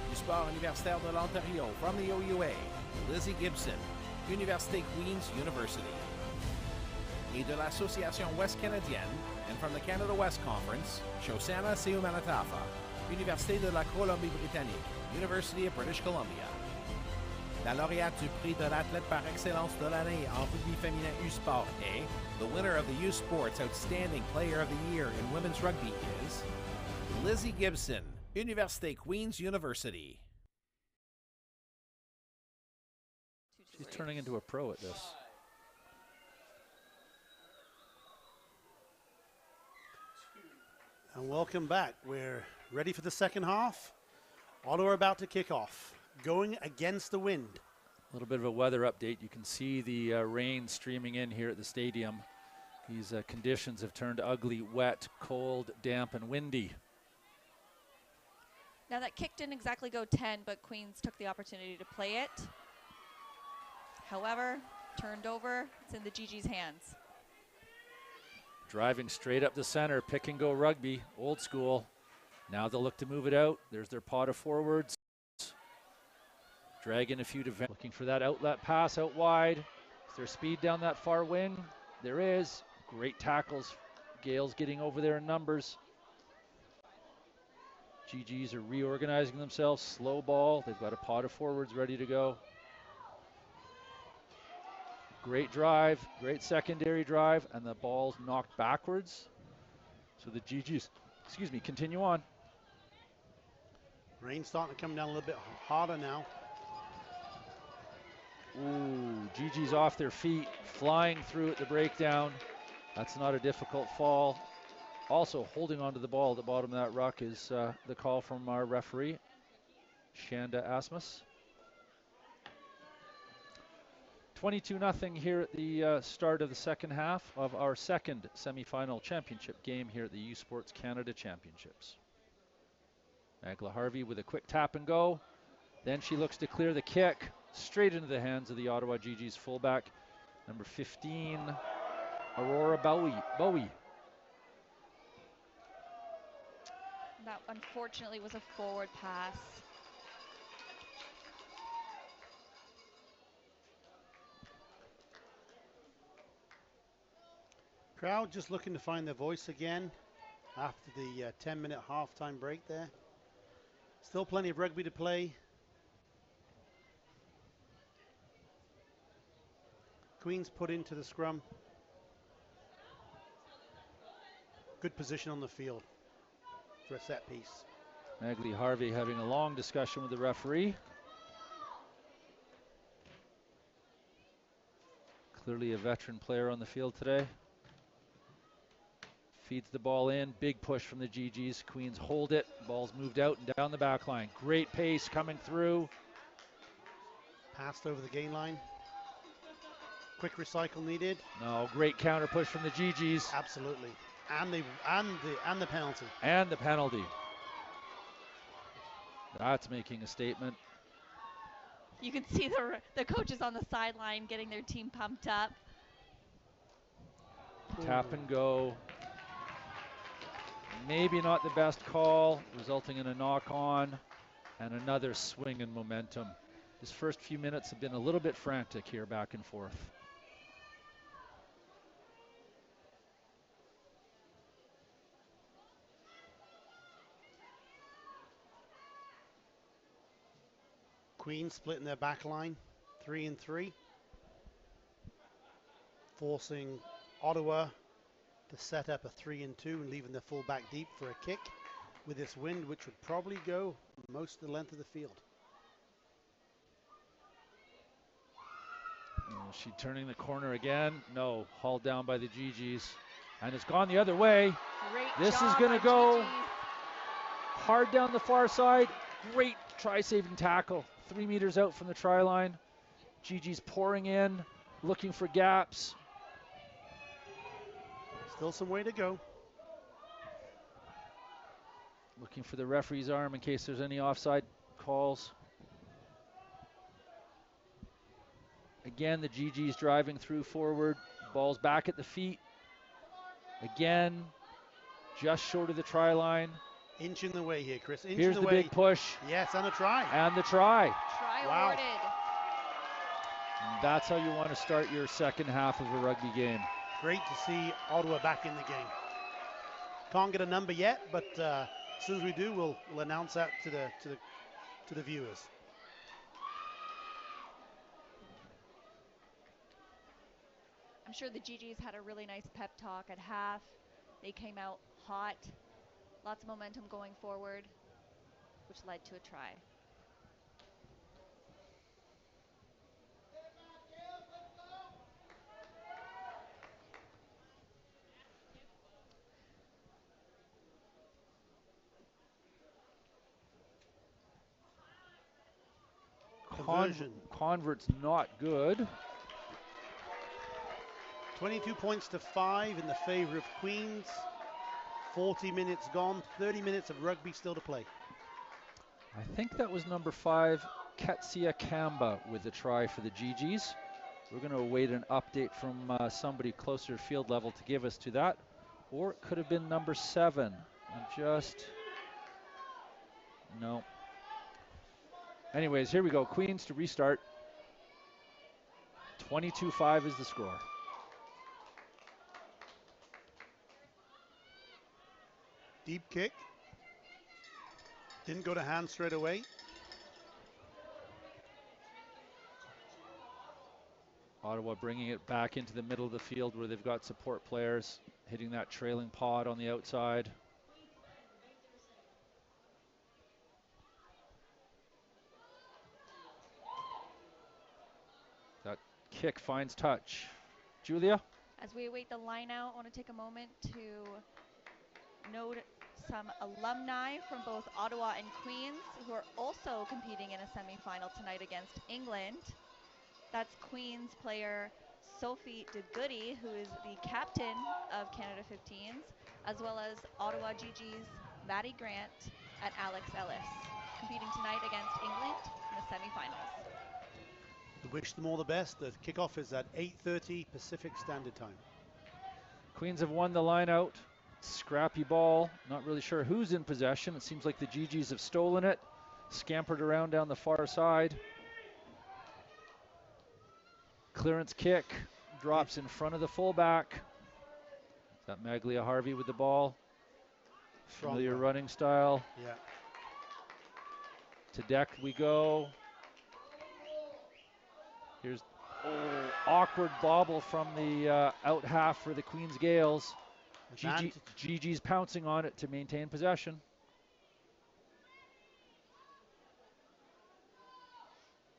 du sport universitaire de l'Ontario from the OUA, Lizzie Gibson, Université Queen's University, et de l'Association Ouest Canadienne, and from the Canada West Conference, Shoshana Siumanatafa, Université de la Colombie-Britannique, University of British Columbia. La lauréate du prix de l'athlète par excellence de l'année en rugby féminin U-Sport est, the winner of the U-Sports Outstanding Player of the Year in Women's Rugby is, Lizzie Gibson, Université Queen's University. She's turning into a pro at this. And welcome back. We're ready for the second half. Ottawa are about to kick off, going against the wind. A little bit of a weather update. You can see the rain streaming in here at the stadium. These conditions have turned ugly, wet, cold, damp, and windy. Now that kick didn't exactly go 10, but Queens took the opportunity to play it. However, turned over, it's in the Gee-Gees' hands. Driving straight up the center, pick and go rugby, old school. Now they'll look to move it out. There's their pot of forwards. Dragging a few defenders. Looking for that outlet pass out wide. Is there speed down that far wing? There is. Great tackles. Gaels getting over there in numbers. Gee-Gees are reorganizing themselves. Slow ball. They've got a pot of forwards ready to go. Great drive, great secondary drive, and the ball's knocked backwards. So the Gee-Gees, continue on. Rain's starting to come down a little bit harder now. Ooh, Gee-Gees off their feet, flying through at the breakdown. That's not a difficult fall. Also holding onto the ball at the bottom of that ruck is the call from our referee, Shanda Asmus. 22-0 here at the start of the second half of our second semifinal championship game here at the U Sports Canada Championships. Agla Harvey with a quick tap and go. Then she looks to clear the kick straight into the hands of the Ottawa Gee-Gees fullback, number 15, Aurora Bowie. That unfortunately was a forward pass. Crowd just looking to find their voice again after the 10-minute halftime break there. Still plenty of rugby to play. Queens put into the scrum. Good position on the field for a set piece. Agli Harvey having a long discussion with the referee. Clearly a veteran player on the field today. Feeds the ball in, big push from the Gee-Gees. Queens hold it, ball's moved out and down the back line. Great pace coming through. Passed over the gain line. Quick recycle needed. No, great counter push from the Gee-Gees. Absolutely. And the penalty. And the penalty. That's making a statement. You can see the coaches on the sideline getting their team pumped up. Tap and go. Maybe not the best call, resulting in a knock on and another swing in momentum. His first few minutes have been a little bit frantic here, back and forth. Queens splitting their back line, 3 and 3. Forcing Ottawa to set up a 3 and 2 and leaving the full back deep for a kick with this wind, which would probably go most of the length of the field. Is she turning the corner again? No, hauled down by the Gee-Gees. And it's gone the other way. This is going to go hard down the far side. Great try-saving tackle. 3 meters out from the try line. Gee-Gees pouring in, looking for gaps. Still some way to go. Looking for the referee's arm in case there's any offside calls. Again, the Gee-Gees driving through forward. Ball's back at the feet. Again, just short of the try line. Inch in the way here, Chris. Inch Here's in the way. big push. Yes, and a try. And the try. Try wow. awarded. And that's how you want to start your second half of a rugby game. Great to see Ottawa back in the game. Can't get a number yet, but as soon as we do, we'll announce that to the viewers. I'm sure the Gee-Gees had a really nice pep talk at half. They came out hot. Lots of momentum going forward, which led to a try. Convert's not good. 22 points to 5 in the favor of Queens. 40 minutes gone, 30 minutes of rugby still to play. I think that was number 5, Ketsia Kamba, with the try for the Gee-Gees. We're going to await an update from somebody closer to field level to give us to that. Or it could have been number 7. No. Anyways, here we go. Queens to restart. 22-5 is the score. Deep kick. Didn't go to hand straight away. Ottawa bringing it back into the middle of the field where they've got support players, hitting that trailing pod on the outside. Kick finds touch. Julia? As we await the line out, I want to take a moment to note some alumni from both Ottawa and Queens who are also competing in a semifinal tonight against England. That's Queens player Sophie DeGoody, who is the captain of Canada 15s, as well as Ottawa Gee-Gees Maddie Grant and Alex Ellis, competing tonight against England in the semifinals. We wish them all the best. The kickoff is at 8:30 Pacific Standard Time. Queens have won the line out. Scrappy ball. Not really sure who's in possession. It seems like the Gee-Gees have stolen it. Scampered around down the far side. Clearance kick. Drops in front of the fullback. Is that Maglia Harvey with the ball? Familiar running style. Yeah. To deck we go. Here's awkward bobble from the out half for the Queens Gaels. Gee-Gees pouncing on it to maintain possession.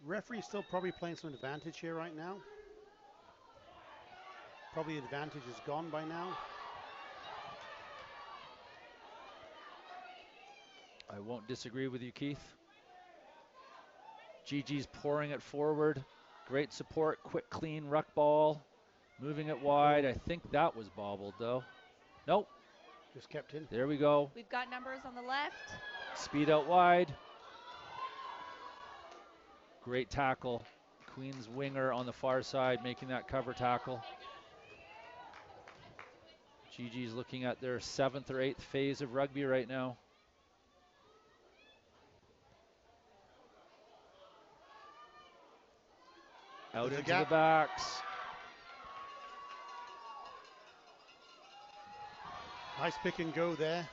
Referee still probably playing some advantage here right now. Probably advantage is gone by now. I won't disagree with you, Keith. Gee-Gees pouring it forward. Great support, quick, clean ruck ball. Moving it wide. I think that was bobbled, though. Nope. Just kept in. There we go. We've got numbers on the left. Speed out wide. Great tackle. Queens winger on the far side making that cover tackle. Gee-Gees looking at their 7th or 8th phase of rugby right now. Out into the backs. Nice pick and go there.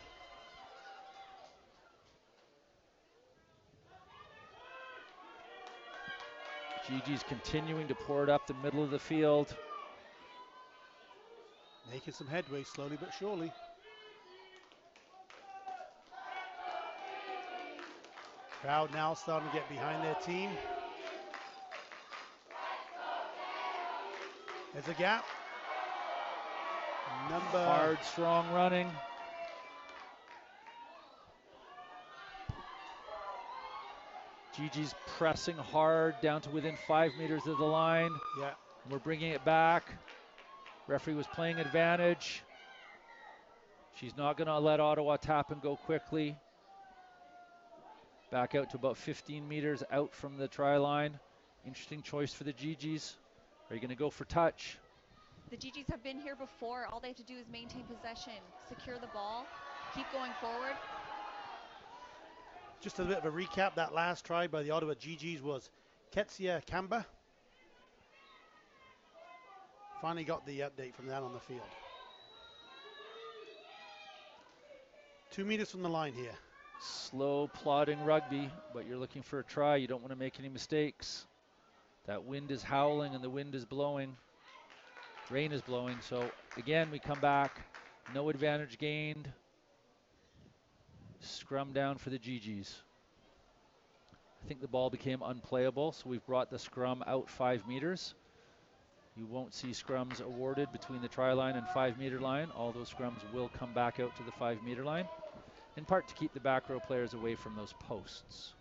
Gee-Gees continuing to pour it up the middle of the field. Making some headway slowly but surely. Crowd now starting to get behind their team. There's a gap. Hard, strong running. Gee-Gees pressing hard down to within 5 meters of the line. Yeah. We're bringing it back. Referee was playing advantage. She's not going to let Ottawa tap and go quickly. Back out to about 15 meters out from the try line. Interesting choice for the Gee-Gees. Are you going to go for touch? The Gee-Gees have been here before. All they have to do is maintain possession, secure the ball, keep going forward. Just a bit of a recap, that last try by the Ottawa Gee-Gees was Ketsia Kamba. Finally got the update from that on the field. 2 meters from the line here. Slow, plodding rugby, but you're looking for a try. You don't want to make any mistakes. That wind is howling and the wind is blowing. Rain is blowing, so again, we come back. No advantage gained. Scrum down for the Gee-Gees. I think the ball became unplayable, so we've brought the scrum out 5 meters. You won't see scrums awarded between the try line and 5 meter line. All those scrums will come back out to the 5 meter line, in part to keep the back row players away from those posts.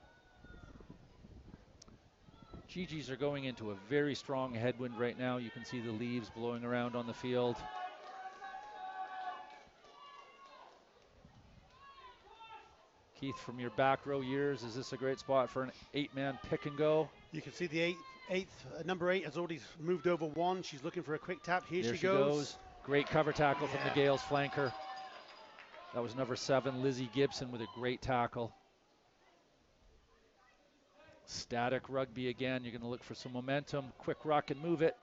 Gee-Gees are going into a very strong headwind right now. You can see the leaves blowing around on the field. Keith, from your back row years, is this a great spot for an 8-man pick and go? You can see the number 8 has already moved over one. She's looking for a quick tap. Here There she goes. Great cover tackle from the Gaels flanker. That was number 7, Lizzie Gibson, with a great tackle. Static rugby again. You're going to look for some momentum. Quick ruck and move it.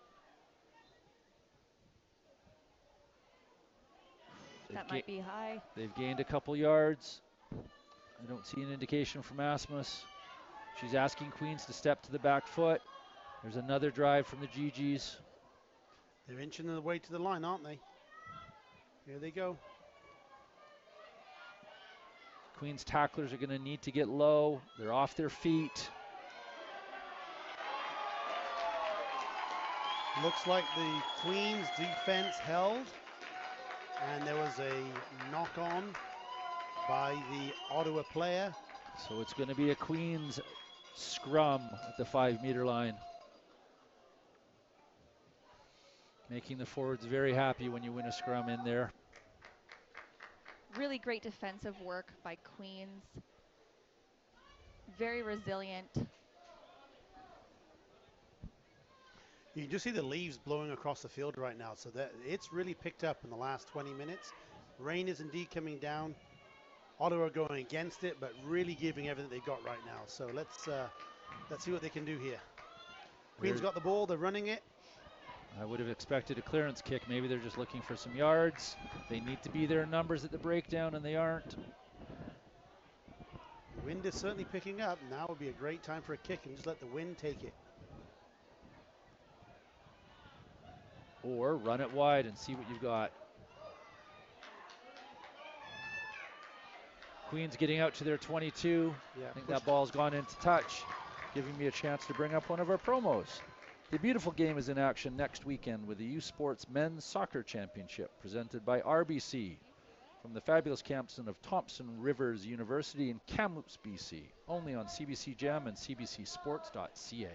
That might be high. They've gained a couple yards. I don't see an indication from Asmus. She's asking Queens to step to the back foot. There's another drive from the Gee-Gees. They're inching their way to the line, aren't they? Here they go. Queens tacklers are going to need to get low. They're off their feet. Looks like the Queens defense held, and there was a knock on by the Ottawa player. So it's going to be a Queens scrum at the 5-meter line. Making the forwards very happy when you win a scrum in there. Really great defensive work by Queens. Very resilient. You can just see the leaves blowing across the field right now, so that it's really picked up in the last 20 minutes. Rain is indeed coming down. Ottawa going against it, but really giving everything they've got right now. So let's see what they can do here. Queens got the ball, they're running it. I would have expected a clearance kick. Maybe they're just looking for some yards. They need to be there in numbers at the breakdown, and they aren't. The wind is certainly picking up. Now would be a great time for a kick and just let the wind take it. Or run it wide and see what you've got. Queens getting out to their 22. Yeah, I think that ball's gone into touch, giving me a chance to bring up one of our promos. The beautiful game is in action next weekend with the U Sports Men's Soccer Championship presented by RBC from the fabulous campus of Thompson Rivers University in Kamloops, BC. Only on CBC Gem and cbcsports.ca.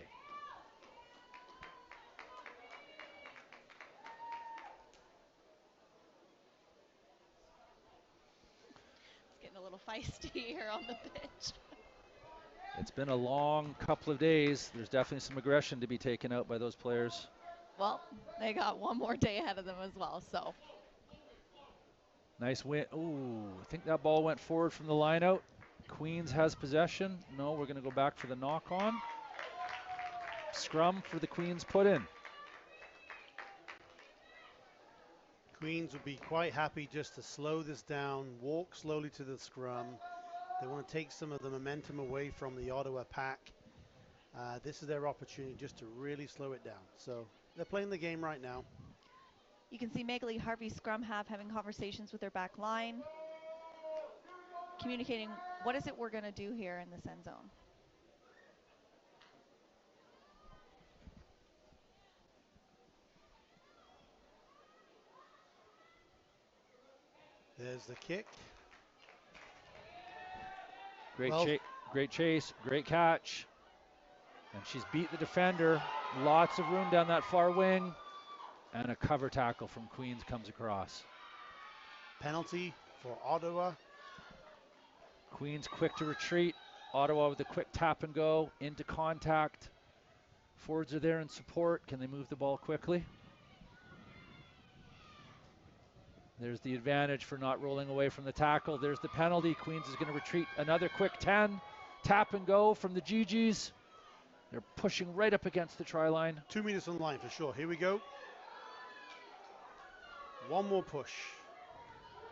Getting a little feisty here on the pitch. It's been a long couple of days. There's definitely some aggression to be taken out by those players. Well, they got one more day ahead of them as well, so. Nice win. Ooh, I think that ball went forward from the line out. Queens has possession. No, we're going to go back for the knock on. Scrum for the Queens put in. Queens would be quite happy just to slow this down, walk slowly to the scrum. They want to take some of the momentum away from the Ottawa pack. This is their opportunity just to really slow it down. So they're playing the game right now. You can see Magali, Harvey, scrum half having conversations with their back line, communicating what is it we're going to do here in this end zone. There's the kick. Great chase, great catch. And she's beat the defender. Lots of room down that far wing. And a cover tackle from Queens comes across. Penalty for Ottawa. Queens quick to retreat. Ottawa with a quick tap and go into contact. Forwards are there in support. Can they move the ball quickly? There's the advantage for not rolling away from the tackle. There's the penalty. Queens is going to retreat. Another quick 10. Tap and go from the Gee-Gees. They're pushing right up against the try line. 2 meters from the line for sure. Here we go. One more push.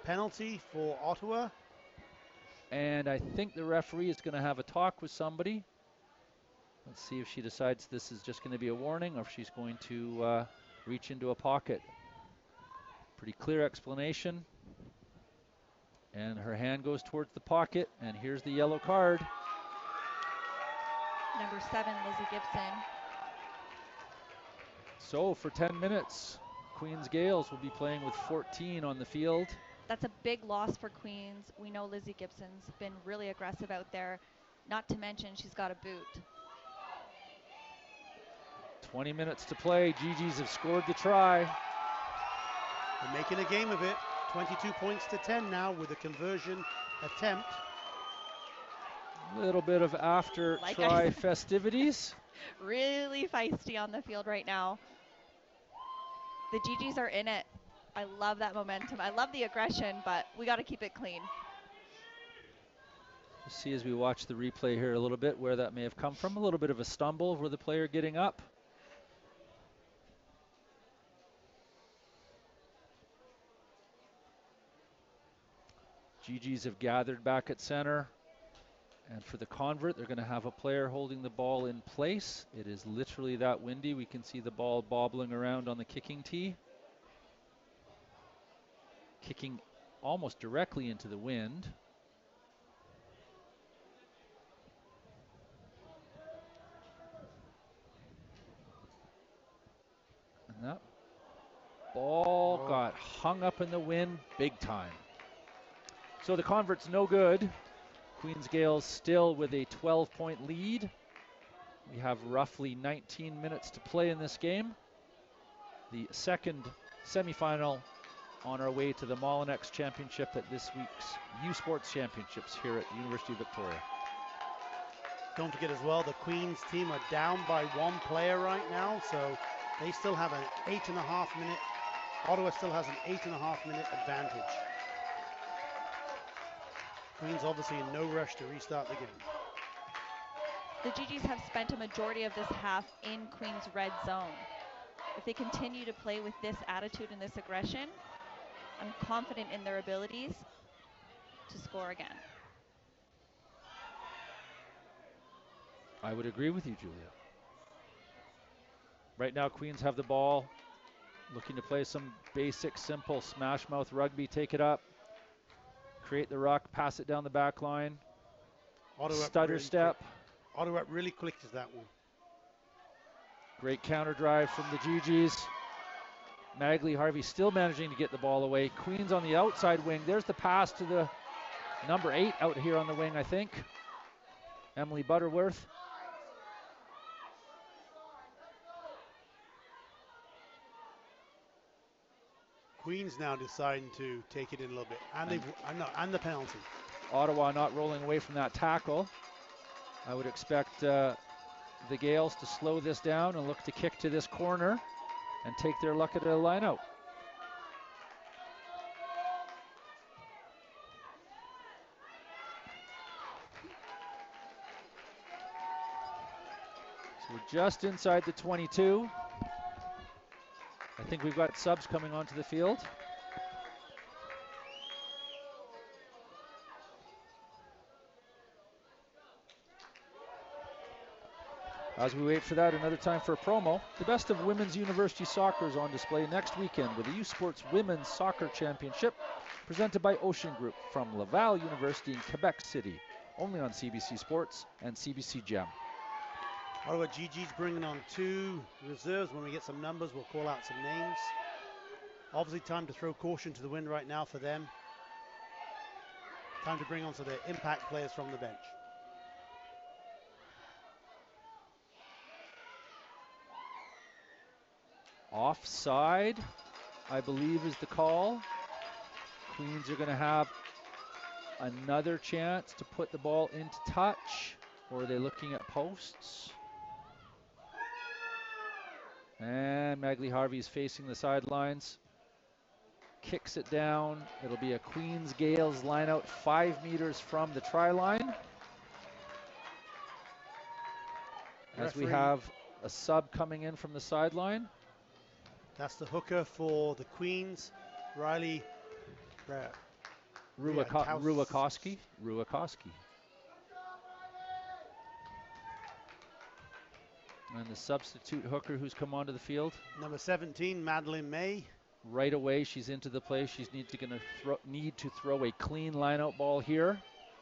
Penalty for Ottawa. And I think the referee is going to have a talk with somebody. Let's see if she decides this is just going to be a warning or if she's going to reach into a pocket. Pretty clear explanation. And her hand goes towards the pocket, and here's the yellow card. Number 7, Lizzie Gibson. So for 10 minutes, Queens Gaels will be playing with 14 on the field. That's a big loss for Queens. We know Lizzie Gibson's been really aggressive out there. Not to mention she's got a boot. 20 minutes to play. Gee-Gees have scored the try. They're making a game of it. 22 points to 10 now with a conversion attempt. A little bit of after try festivities. Really feisty on the field right now. The Gee-Gees are in it. I love that momentum. I love the aggression, but we got to keep it clean. We'll see as we watch the replay here a little bit where that may have come from. A little bit of a stumble with the player getting up. Gee-Gees have gathered back at center. And for the convert, they're going to have a player holding the ball in place. It is literally that windy. We can see the ball bobbling around on the kicking tee. Kicking almost directly into the wind. hung up in the wind big time. So the convert's no good. Queens Gaels still with a 12-point lead. We have roughly 19 minutes to play in this game. The second semifinal on our way to the Molinex Championship at this week's U Sports Championships here at the University of Victoria. Don't forget as well, the Queens team are down by 1 player right now, so they still have an 8.5 minute, Ottawa still has an 8.5 minute advantage. Queens obviously in no rush to restart the game. The Gee-Gees have spent a majority of this half in Queens' red zone. If they continue to play with this attitude and this aggression, I'm confident in their abilities to score again. I would agree with you, Julia. Right now, Queens have the ball, looking to play some basic, simple smash mouth rugby. Take it up, create the ruck, pass it down the back line. Stutter really step. Ottawa really clicked as that one. Great counter drive from the Gee-Gees. Magley Harvey still managing to get the ball away. Queens on the outside wing. There's the pass to the number 8 out here on the wing, I think. Emily Butterworth. Queens now deciding to take it in a little bit, and the penalty. Ottawa not rolling away from that tackle. I would expect the Gaels to slow this down and look to kick to this corner and take their luck at a line out. So we're just inside the 22. I think we've got subs coming onto the field. As we wait for that, another time for a promo. The best of women's university soccer is on display next weekend with the U Sports Women's Soccer Championship presented by Ocean Group from Laval University in Quebec City. Only on CBC Sports and CBC Gem. Ottawa Gee-Gees bringing on 2 reserves. When we get some numbers, we'll call out some names. Obviously time to throw caution to the wind right now for them. Time to bring on some of their impact players from the bench. Offside, I believe, is the call. Queens are going to have another chance to put the ball into touch. Or are they looking at posts? And Magley Harvey is facing the sidelines. Kicks it down. It'll be a Queens Gaels line out 5 meters from the try line. As we have a sub coming in from the sideline. That's the hooker for the Queens, Riley Ruakowski. And the substitute hooker who's come onto the field. Number 17, Madeline May. Right away, she's into the play. She's need to throw a clean line-out ball here.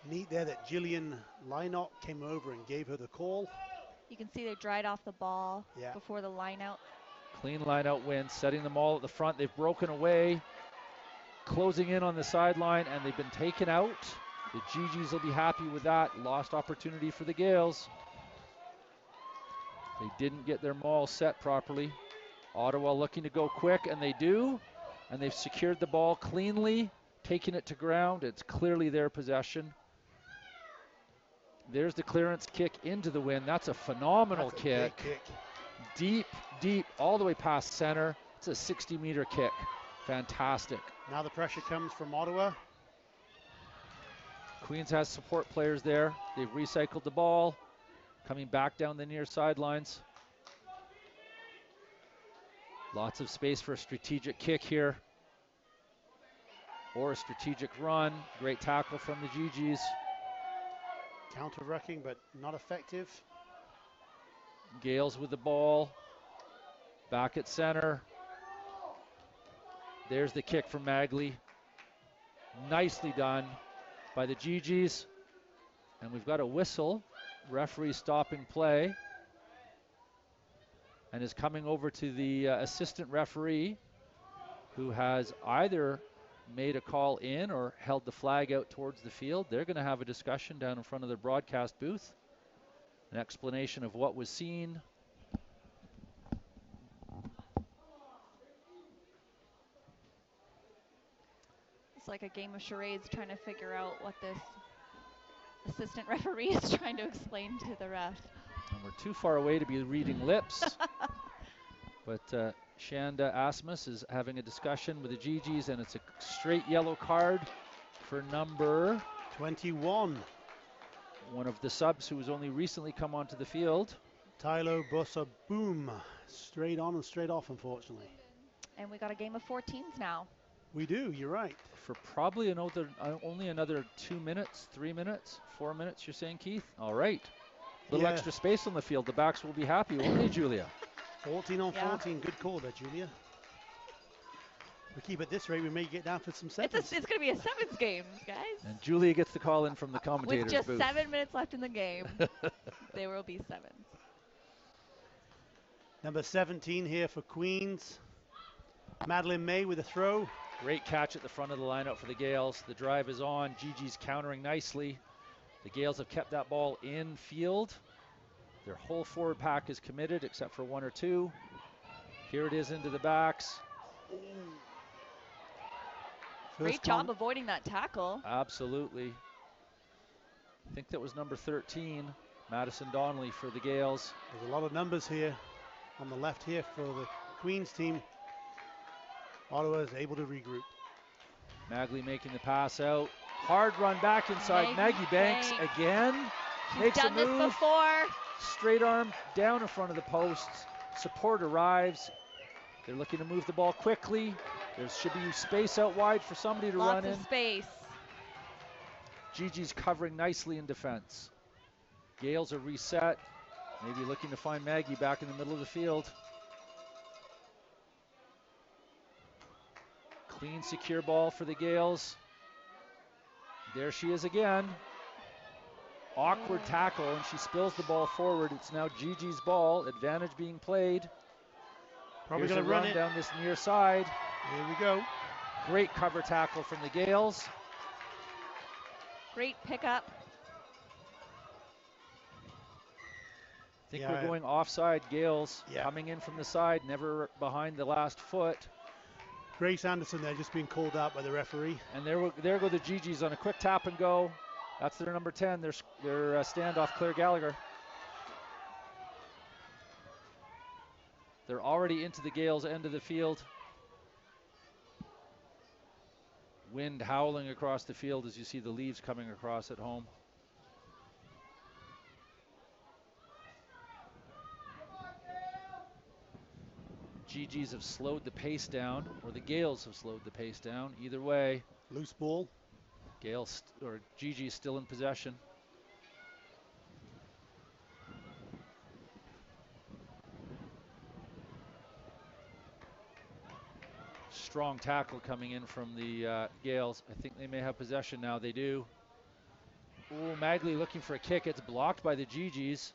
Neat there that Jillian Lynott came over and gave her the call. You can see they dried off the ball before the line-out. Clean line-out win, setting them all at the front. They've broken away, closing in on the sideline, and they've been taken out. The Gee-Gees will be happy with that. Lost opportunity for the Gaels. They didn't get their maul set properly. Ottawa looking to go quick, and they do. And they've secured the ball cleanly, taking it to ground. It's clearly their possession. There's the clearance kick into the wind. That's a phenomenal kick. Deep, deep, all the way past center. It's a 60-meter kick. Fantastic. Now the pressure comes from Ottawa. Queens has support players there. They've recycled the ball. Coming back down the near sidelines. Lots of space for a strategic kick here. Or a strategic run. Great tackle from the Gee-Gees. Counter-rucking, but not effective. Gaels with the ball. Back at center. There's the kick from Magley. Nicely done by the Gee-Gees. And we've got a whistle. Referee stopping play. And is coming over to the assistant referee, who has either made a call in or held the flag out towards the field. They're going to have a discussion down in front of the broadcast booth. An explanation of what was seen. It's like a game of charades trying to figure out what this assistant referee is trying to explain to the ref. And we're too far away to be reading lips. But Shanda Asmus is having a discussion with the Gee-Gees, and it's a straight yellow card for number 21. One of the subs who has only recently come onto the field. Tylo Bossa Boom. Straight on and straight off, unfortunately. And we got a game of 14s now. We do, you're right. For probably only another 2 minutes, 3 minutes, 4 minutes, you're saying, Keith? All right. Little extra space on the field. The backs will be happy, won't they, Julia? 14 on 14. Good call there, Julia. If we keep it this rate, we may get down for some sevens. It's going to be a sevens game, guys. And Julia gets the call in from the commentator's With just booth. 7 minutes left in the game, there will be sevens. Number 17 here for Queens. Madeline May with a throw. Great catch at the front of the lineup for the Gaels. The drive is on. Gee-Gees countering nicely. The Gaels have kept that ball in field. Their whole forward pack is committed except for one or two. Here it is into the backs. Great job avoiding that tackle. Absolutely. I think that was number 13, Madison Donnelly for the Gaels. There's a lot of numbers here on the left here for the Queens team. Ottawa is able to regroup. Magley making the pass out. Hard run back inside. Maggie Banks again. She's makes done a move. This before. Straight arm down in front of the posts. Support arrives. They're looking to move the ball quickly. There should be space out wide for somebody to run in. Lots of space. Gee-Gees covering nicely in defense. Gaels are reset. Maybe looking to find Maggie back in the middle of the field. Clean, secure ball for the Gaels. There she is again. Awkward tackle, and she spills the ball forward. It's now Gee-Gees' ball. Advantage being played. Probably Here's going to a run run it down this near side. Here we go. Great cover tackle from the Gaels. Great pickup. I think we're going offside. Gaels coming in from the side, never behind the last foot. Grace Anderson there just being called out by the referee. And there go the Gee-Gees on a quick tap and go. That's their number 10, their standoff, Claire Gallagher. They're already into the Gaels' end of the field. Wind howling across the field as you see the leaves coming across at home. Gee-Gees have slowed the pace down, or the Gaels have slowed the pace down. Either way. Loose ball. Gaels or Gee-Gees still in possession. Strong tackle coming in from the Gaels. I think they may have possession now. They do. Oh, Magley looking for a kick. It's blocked by the Gee-Gees.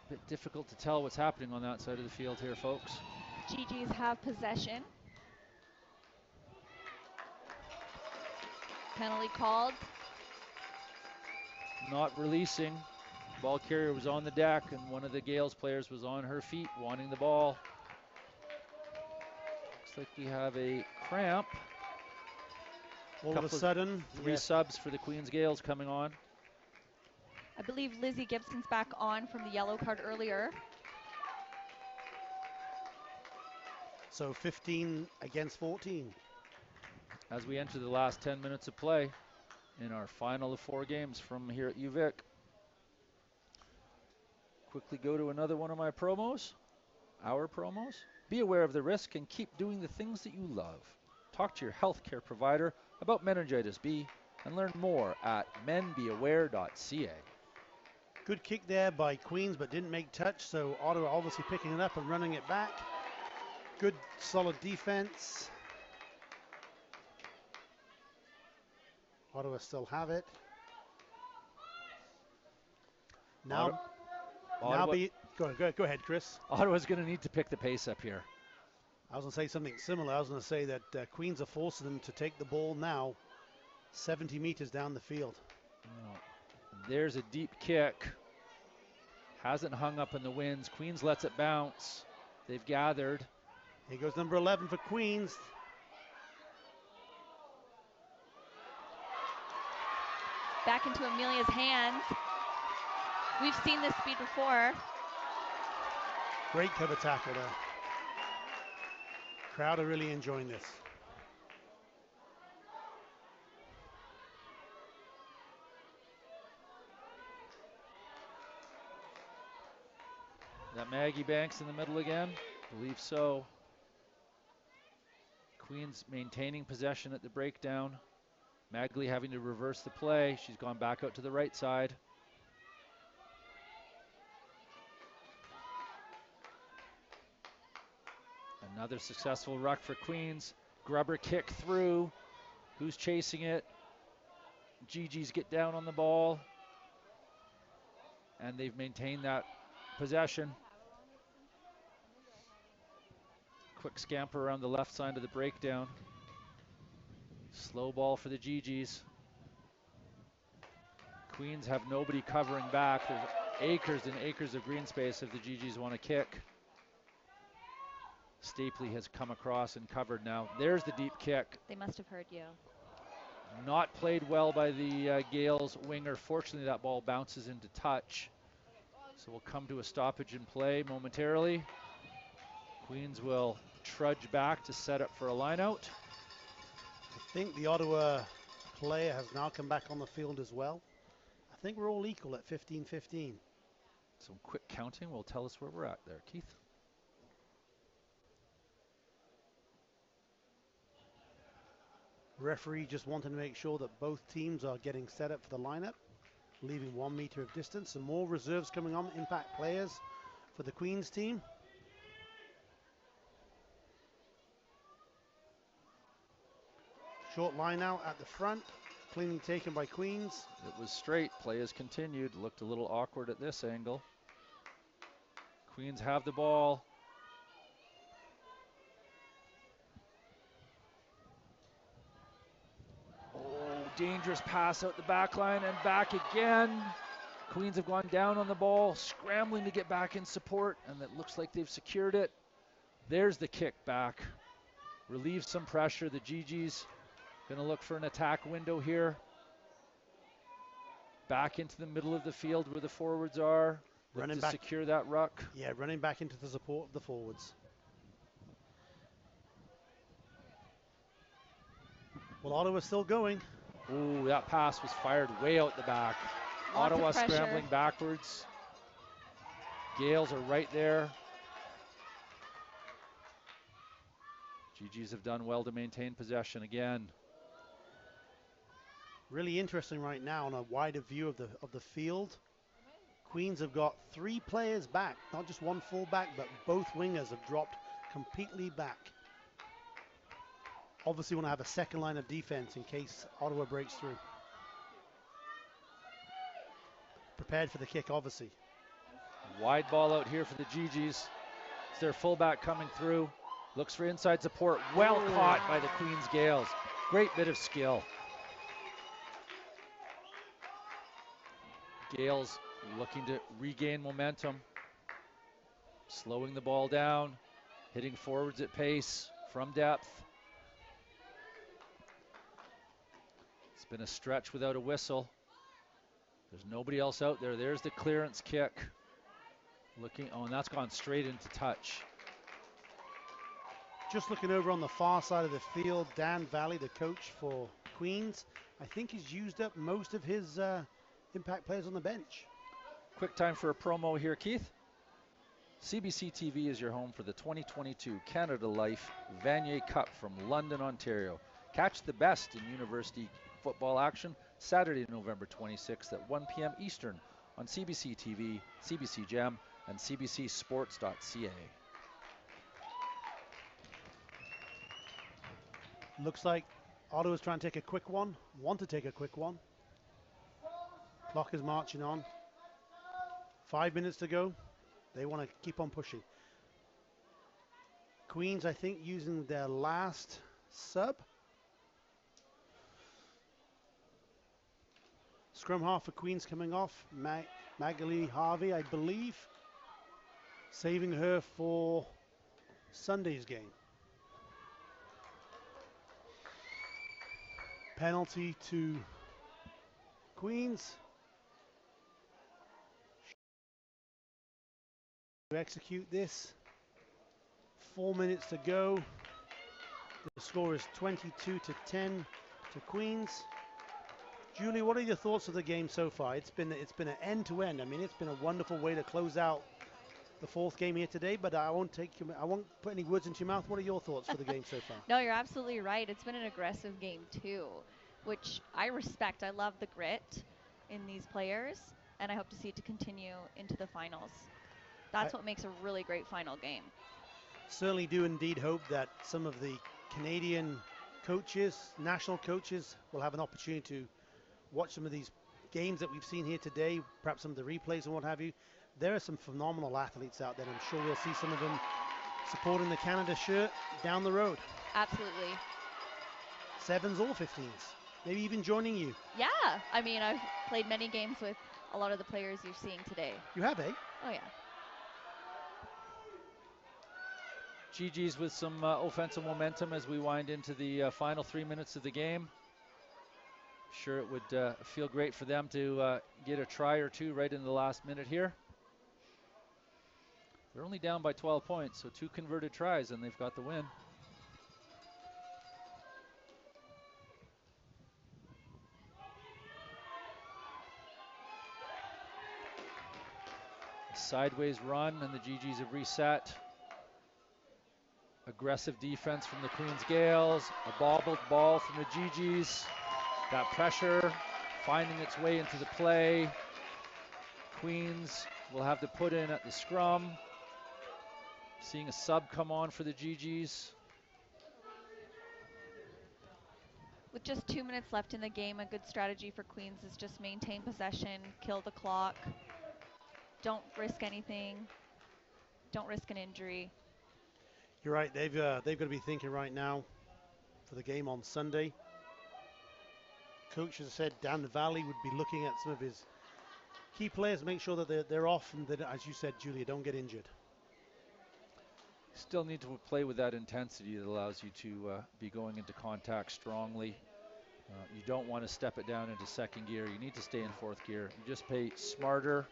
Bit difficult to tell what's happening on that side of the field here, folks. Gee-Gees have possession. Penalty called. Not releasing. Ball carrier was on the deck, and one of the Gaels players was on her feet wanting the ball. Looks like we have a cramp. All of a sudden, three subs for the Queens Gaels coming on. I believe Lizzie Gibson's back on from the yellow card earlier. So 15 against 14. As we enter the last 10 minutes of play in our final of 4 games from here at UVic. Quickly go to another one of my promos, our promos. Be aware of the risk and keep doing the things that you love. Talk to your healthcare provider about meningitis B and learn more at menbeaware.ca. Good kick there by Queens, but didn't make touch, so Ottawa obviously picking it up and running it back. Good, solid defense. Ottawa still have it. Now, Ottawa, go ahead, Chris. Ottawa's going to need to pick the pace up here. I was going to say something similar. I was going to say that Queens are forcing them to take the ball now 70 meters down the field. Oh, there's a deep kick. Hasn't hung up in the winds. Queens lets it bounce. They've gathered. Here goes number 11 for Queens. Back into Amelia's hands. We've seen this speed before. Great cover tackle there. Crowd are really enjoying this. That Maggie Banks in the middle again? Believe so. Queens maintaining possession at the breakdown. Magley having to reverse the play. She's gone back out to the right side. Another successful ruck for Queens. Grubber kick through. Who's chasing it? Gee-Gees get down on the ball. And they've maintained that possession. Quick scamper around the left side of the breakdown. Slow ball for the Gee-Gees. Queens have nobody covering back. There's acres and acres of green space if the Gee-Gees want to kick. Stapley has come across and covered now. There's the deep kick. They must have heard you. Not played well by the Gaels winger. Fortunately, that ball bounces into touch. So we'll come to a stoppage in play momentarily. Queens will trudge back to set up for a line-out. I think the Ottawa player has now come back on the field as well. I think we're all equal at 15-15. Some quick counting will tell us where we're at there, Keith. Referee just wanting to make sure that both teams are getting set up for the lineup, leaving 1 meter of distance. Some more reserves coming on, impact players for the Queens team. Short line out at the front, cleanly taken by Queens. It was straight, play has continued. Looked a little awkward at this angle. Queens have the ball. Dangerous pass out the back line and back again. Queens have gone down on the ball, scrambling to get back in support, and it looks like they've secured it. There's the kick back. Relieves some pressure. The Gee-Gees going to look for an attack window here. Back into the middle of the field where the forwards are. Running back to secure that ruck. Yeah, running back into the support of the forwards. Well, Ottawa's still going. Ooh, that pass was fired way out the back. Lots Ottawa of pressure. scrambling backwards. Gaels are right there. Gee-Gees have done well to maintain possession again. Really interesting right now on a wider view of the field. Queens have got 3 players back, not just one full back, but both wingers have dropped completely back. Obviously want to have a second line of defense in case Ottawa breaks through. Prepared for the kick, obviously. Wide ball out here for the Gee-Gees. It's their fullback coming through. Looks for inside support. Well caught by the Queens Gaels. Great bit of skill. Gaels looking to regain momentum. Slowing the ball down. Hitting forwards at pace from depth. It's been a stretch without a whistle. There's nobody else out there. There's the clearance kick. Looking, oh, and that's gone straight into touch. Just looking over on the far side of the field, Dan Valley, the coach for Queens, I think he's used up most of his impact players on the bench. Quick time for a promo here, Keith. CBC TV is your home for the 2022 Canada Life Vanier Cup from London, Ontario. Catch the best in university football action Saturday, November 26th at 1 p.m. Eastern on CBC TV, CBC Gem, and cbcsports.ca. Looks like Ottawa's trying to take a quick one, want to take a quick one. Clock is marching on. 5 minutes to go. They want to keep on pushing. Queens, I think, using their last sub. Scrum half for Queens coming off. Magali Harvey, I believe, saving her for Sunday's game. Penalty to Queens. To execute this. 4 minutes to go. The score is 22-10 to Queens. Julie, what are your thoughts of the game so far? It's been an end to end. I mean, it's been a wonderful way to close out the fourth game here today. But I won't put any words into your mouth. What are your thoughts for the game so far? No, you're absolutely right. It's been an aggressive game too, which I respect. I love the grit in these players, and I hope to see it to continue into the finals. That's what makes a really great final game. Certainly do indeed hope that some of the Canadian coaches, national coaches, will have an opportunity to watch some of these games that we've seen here today, perhaps some of the replays and what have you. There are some phenomenal athletes out there, and I'm sure we'll see some of them supporting the Canada shirt down the road. Absolutely. 7s or 15s, maybe even joining you. Yeah, I mean, I've played many games with a lot of the players you're seeing today. You have, eh? Oh, yeah. Gee-Gees with some offensive momentum as we wind into the final 3 minutes of the game. Sure, it would feel great for them to get a try or two right in the last minute here. They're only down by 12 points, so 2 converted tries and they've got the win. A sideways run and the Gee-Gees have reset. Aggressive defense from the Queens Gaels. A bobbled ball from the Gee-Gees. That pressure finding its way into the play. Queens will have to put in at the scrum. Seeing a sub come on for the Gee-Gees. With just 2 minutes left in the game, a good strategy for Queens is just maintain possession, kill the clock. Don't risk anything. Don't risk an injury. You're right. They've got to be thinking right now for the game on Sunday. Coach has said Dan Valley would be looking at some of his key players, make sure that they're off and that, as you said, Julia, don't get injured. Still need to play with that intensity that allows you to be going into contact strongly. You don't want to step it down into second gear. You need to stay in fourth gear. You just play smarter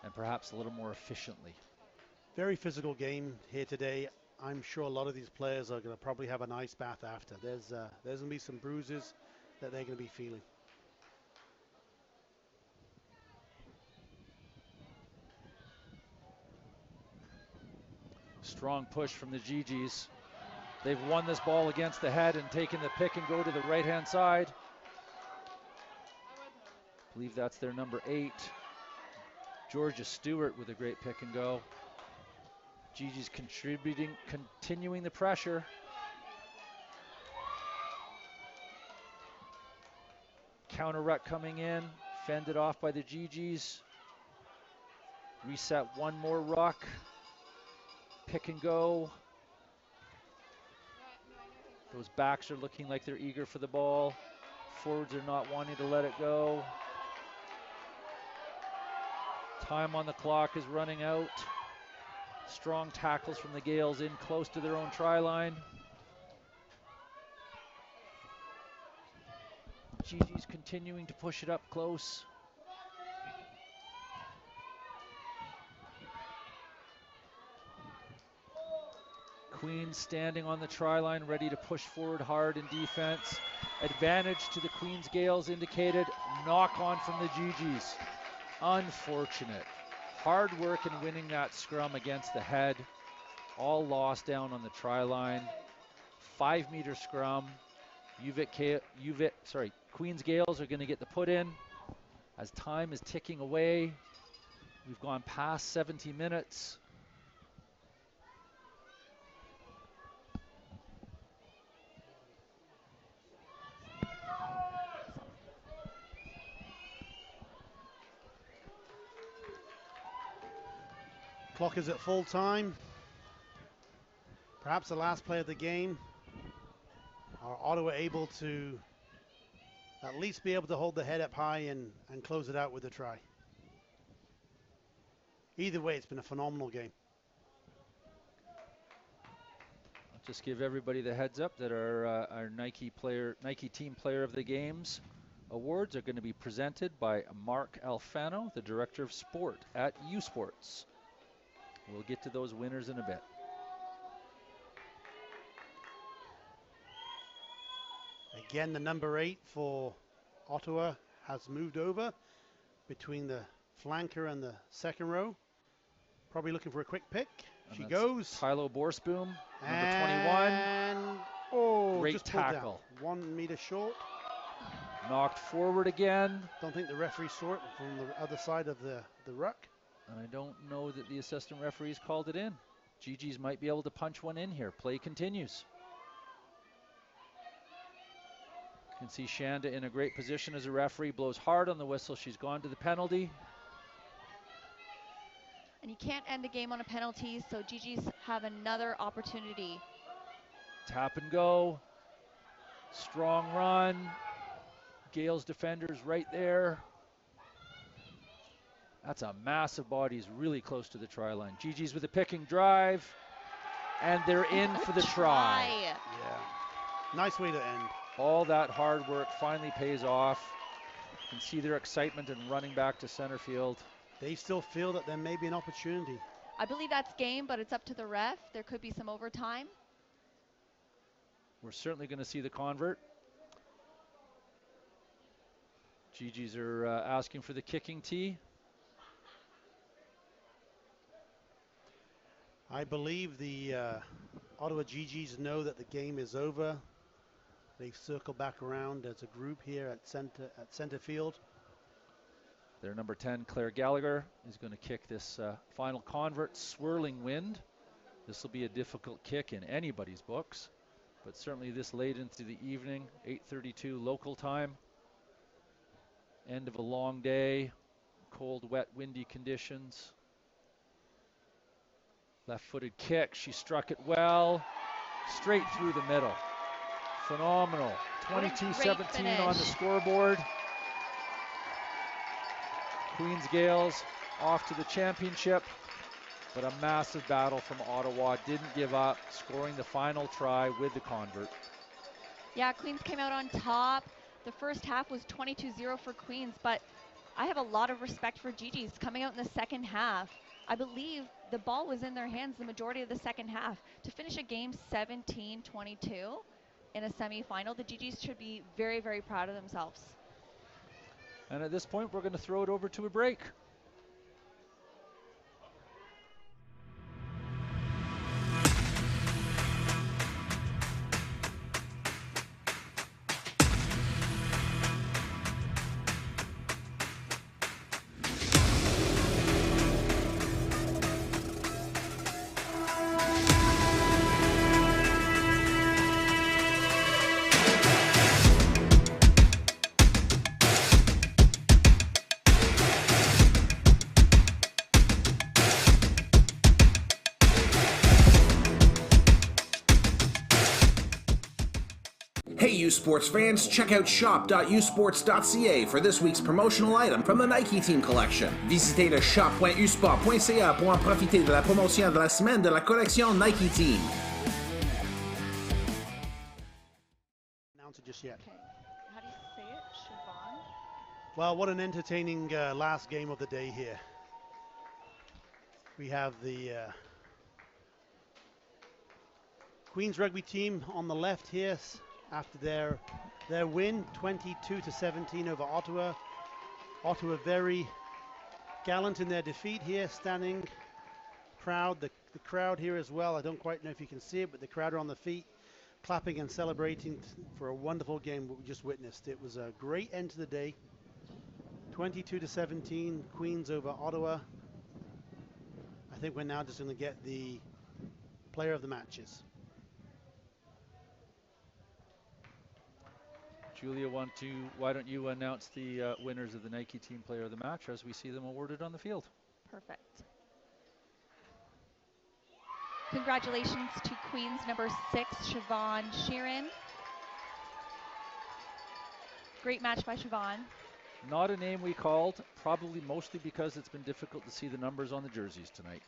and perhaps a little more efficiently. Very physical game here today. I'm sure a lot of these players are going to probably have an ice bath after. There's going to be some bruises that they're going to be feeling. Strong push from the Gee-Gees. They've won this ball against the head and taken the pick and go to the right-hand side. I believe that's their number 8. Georgia Stewart with a great pick and go. Gee-Gees contributing, continuing the pressure. Counter ruck coming in, fended off by the Gee-Gees. Reset one more ruck. Pick and go. Those backs are looking like they're eager for the ball. Forwards are not wanting to let it go. Time on the clock is running out. Strong tackles from the Gaels in close to their own try line. Gee-Gees continuing to push it up close. Queens standing on the try line, ready to push forward hard in defense. Advantage to the Queens Gaels indicated. Knock on from the Gee-Gees. Unfortunate. Hard work in winning that scrum against the head. All lost down on the try line. 5-meter scrum. Queens Gaels are going to get the put in as time is ticking away. We've gone past 70 minutes. Clock is at full time. Perhaps the last play of the game. Are Ottawa able to at least be able to hold the head up high and close it out with a try? Either way, it's been a phenomenal game. I'll just give everybody the heads up that our Nike Team Player of the Games awards are going to be presented by Mark Alfano, the Director of Sport at U Sports. We'll get to those winners in a bit. Again, the number 8 for Ottawa has moved over between the flanker and the second row. Probably looking for a quick pick. She goes. Tylo Borsboom, number 21. And great just pulled tackle. Down. 1 meter short. Knocked forward again. Don't think the referee saw it from the other side of the ruck. And I don't know that the assistant referees called it in. Gee-Gees might be able to punch one in here. Play continues. You can see Shanda in a great position as a referee. Blows hard on the whistle. She's gone to the penalty. And you can't end the game on a penalty, so Gee-Gees have another opportunity. Tap and go. Strong run. Gaels defenders right there. That's a massive body. He's really close to the try line. Gee-Gees with a picking drive. And they're in for the try. Yeah. Nice way to end. All that hard work finally pays off. You can see their excitement and running back to center field. They still feel that there may be an opportunity. I believe that's game, but it's up to the ref. There could be some overtime. We're certainly going to see the convert. Gee-Gees are asking for the kicking tee. I believe the Ottawa Gee-Gees know that the game is over. They've circled back around as a group here at center field. Their number 10, Claire Gallagher, is going to kick this final convert. Swirling wind. This will be a difficult kick in anybody's books, but certainly this late into the evening, 8:32 local time. End of a long day, cold, wet, windy conditions. Left-footed kick, she struck it well, straight through the middle. Phenomenal. 22-17 on the scoreboard. Queens Gaels off to the championship, but a massive battle from Ottawa. Didn't give up, scoring the final try with the convert. Yeah, Queens came out on top. The first half was 22-0 for Queens, but I have a lot of respect for Gee-Gees coming out in the second half. I believe the ball was in their hands the majority of the second half. To finish a game 17-22 in a semifinal, the Gee-Gees should be very, very proud of themselves. And at this point, we're going to throw it over to a break. Hey U Sports fans, check out shop.usports.ca for this week's promotional item from the Nike Team Collection. Visitez le shop.usport.ca pour en profiter de la promotion de la semaine de la collection Nike Team. Announce it just yet. Okay. How do you say it? Siobhan? Well, what an entertaining last game of the day here. We have the Queens Rugby team on the left here after their win, 22-17 over Ottawa. Ottawa very gallant in their defeat here, standing proud. The crowd here as well, I don't quite know if you can see it, but the crowd are on the feet, clapping and celebrating for a wonderful game we just witnessed. It was a great end to the day. 22-17, Queens over Ottawa. I think we're now just going to get the player of the matches. Julia, why don't you announce the winners of the Nike Team Player of the Match as we see them awarded on the field? Perfect. Congratulations to Queens number 6, Siobhan Sheeran. Great match by Siobhan. Not a name we called, probably mostly because it's been difficult to see the numbers on the jerseys tonight.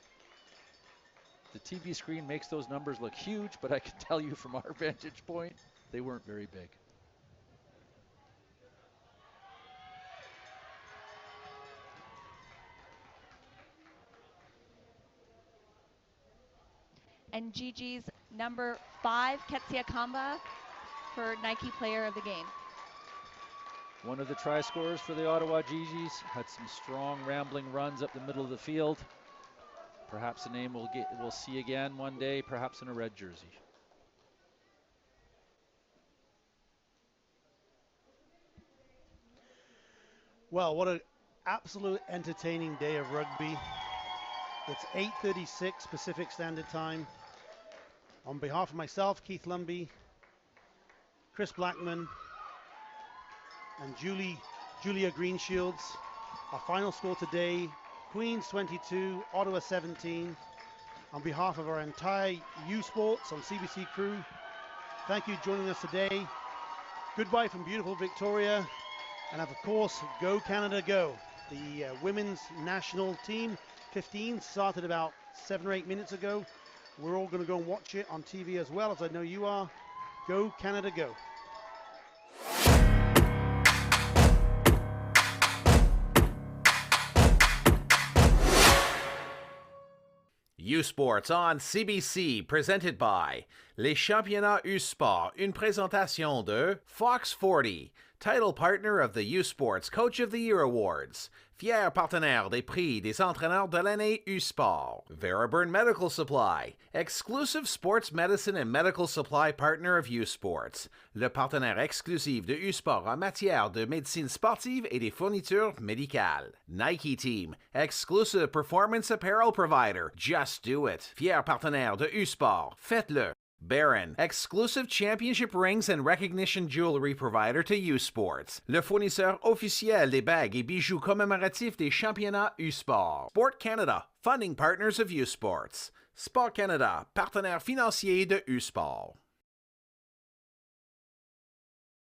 The TV screen makes those numbers look huge, but I can tell you from our vantage point, they weren't very big. And Gee-Gees number 5, Ketsia Kamba, for Nike Player of the Game. One of the try scorers for the Ottawa Gee-Gees had some strong rambling runs up the middle of the field. Perhaps a name we'll see again one day, perhaps in a red jersey. Well, what an absolute entertaining day of rugby. It's 8:36 Pacific Standard Time. On behalf of myself, Keith Lumby, Chris Blackman, and Julia Greenshields, our final score today, Queens 22, Ottawa 17. On behalf of our entire U Sports on CBC crew, thank you for joining us today. Goodbye from beautiful Victoria. And of course, go Canada, go. The women's national team 15 started about 7 or 8 minutes ago. We're all going to go and watch it on TV as well, as I know you are. Go Canada, go. U Sports on CBC, presented by Les Championnats U Sport, une présentation de Fox 40, title partner of the U Sports Coach of the Year Awards, fier partenaire des prix des entraîneurs de l'année U Sport, Veraburn Medical Supply, exclusive sports medicine and medical supply partner of U Sports, le partenaire exclusif de U Sport en matière de médecine sportive et des fournitures médicales. Nike Team, exclusive performance apparel provider, just do it. Fier partenaire de U Sport, faites-le. Baron, exclusive championship rings and recognition jewelry provider to U Sports, le fournisseur officiel des bagues et bijoux commémoratifs des championnats U Sport. Sport Canada, funding partners of U Sports. Sport Canada, partenaire financier de U Sport.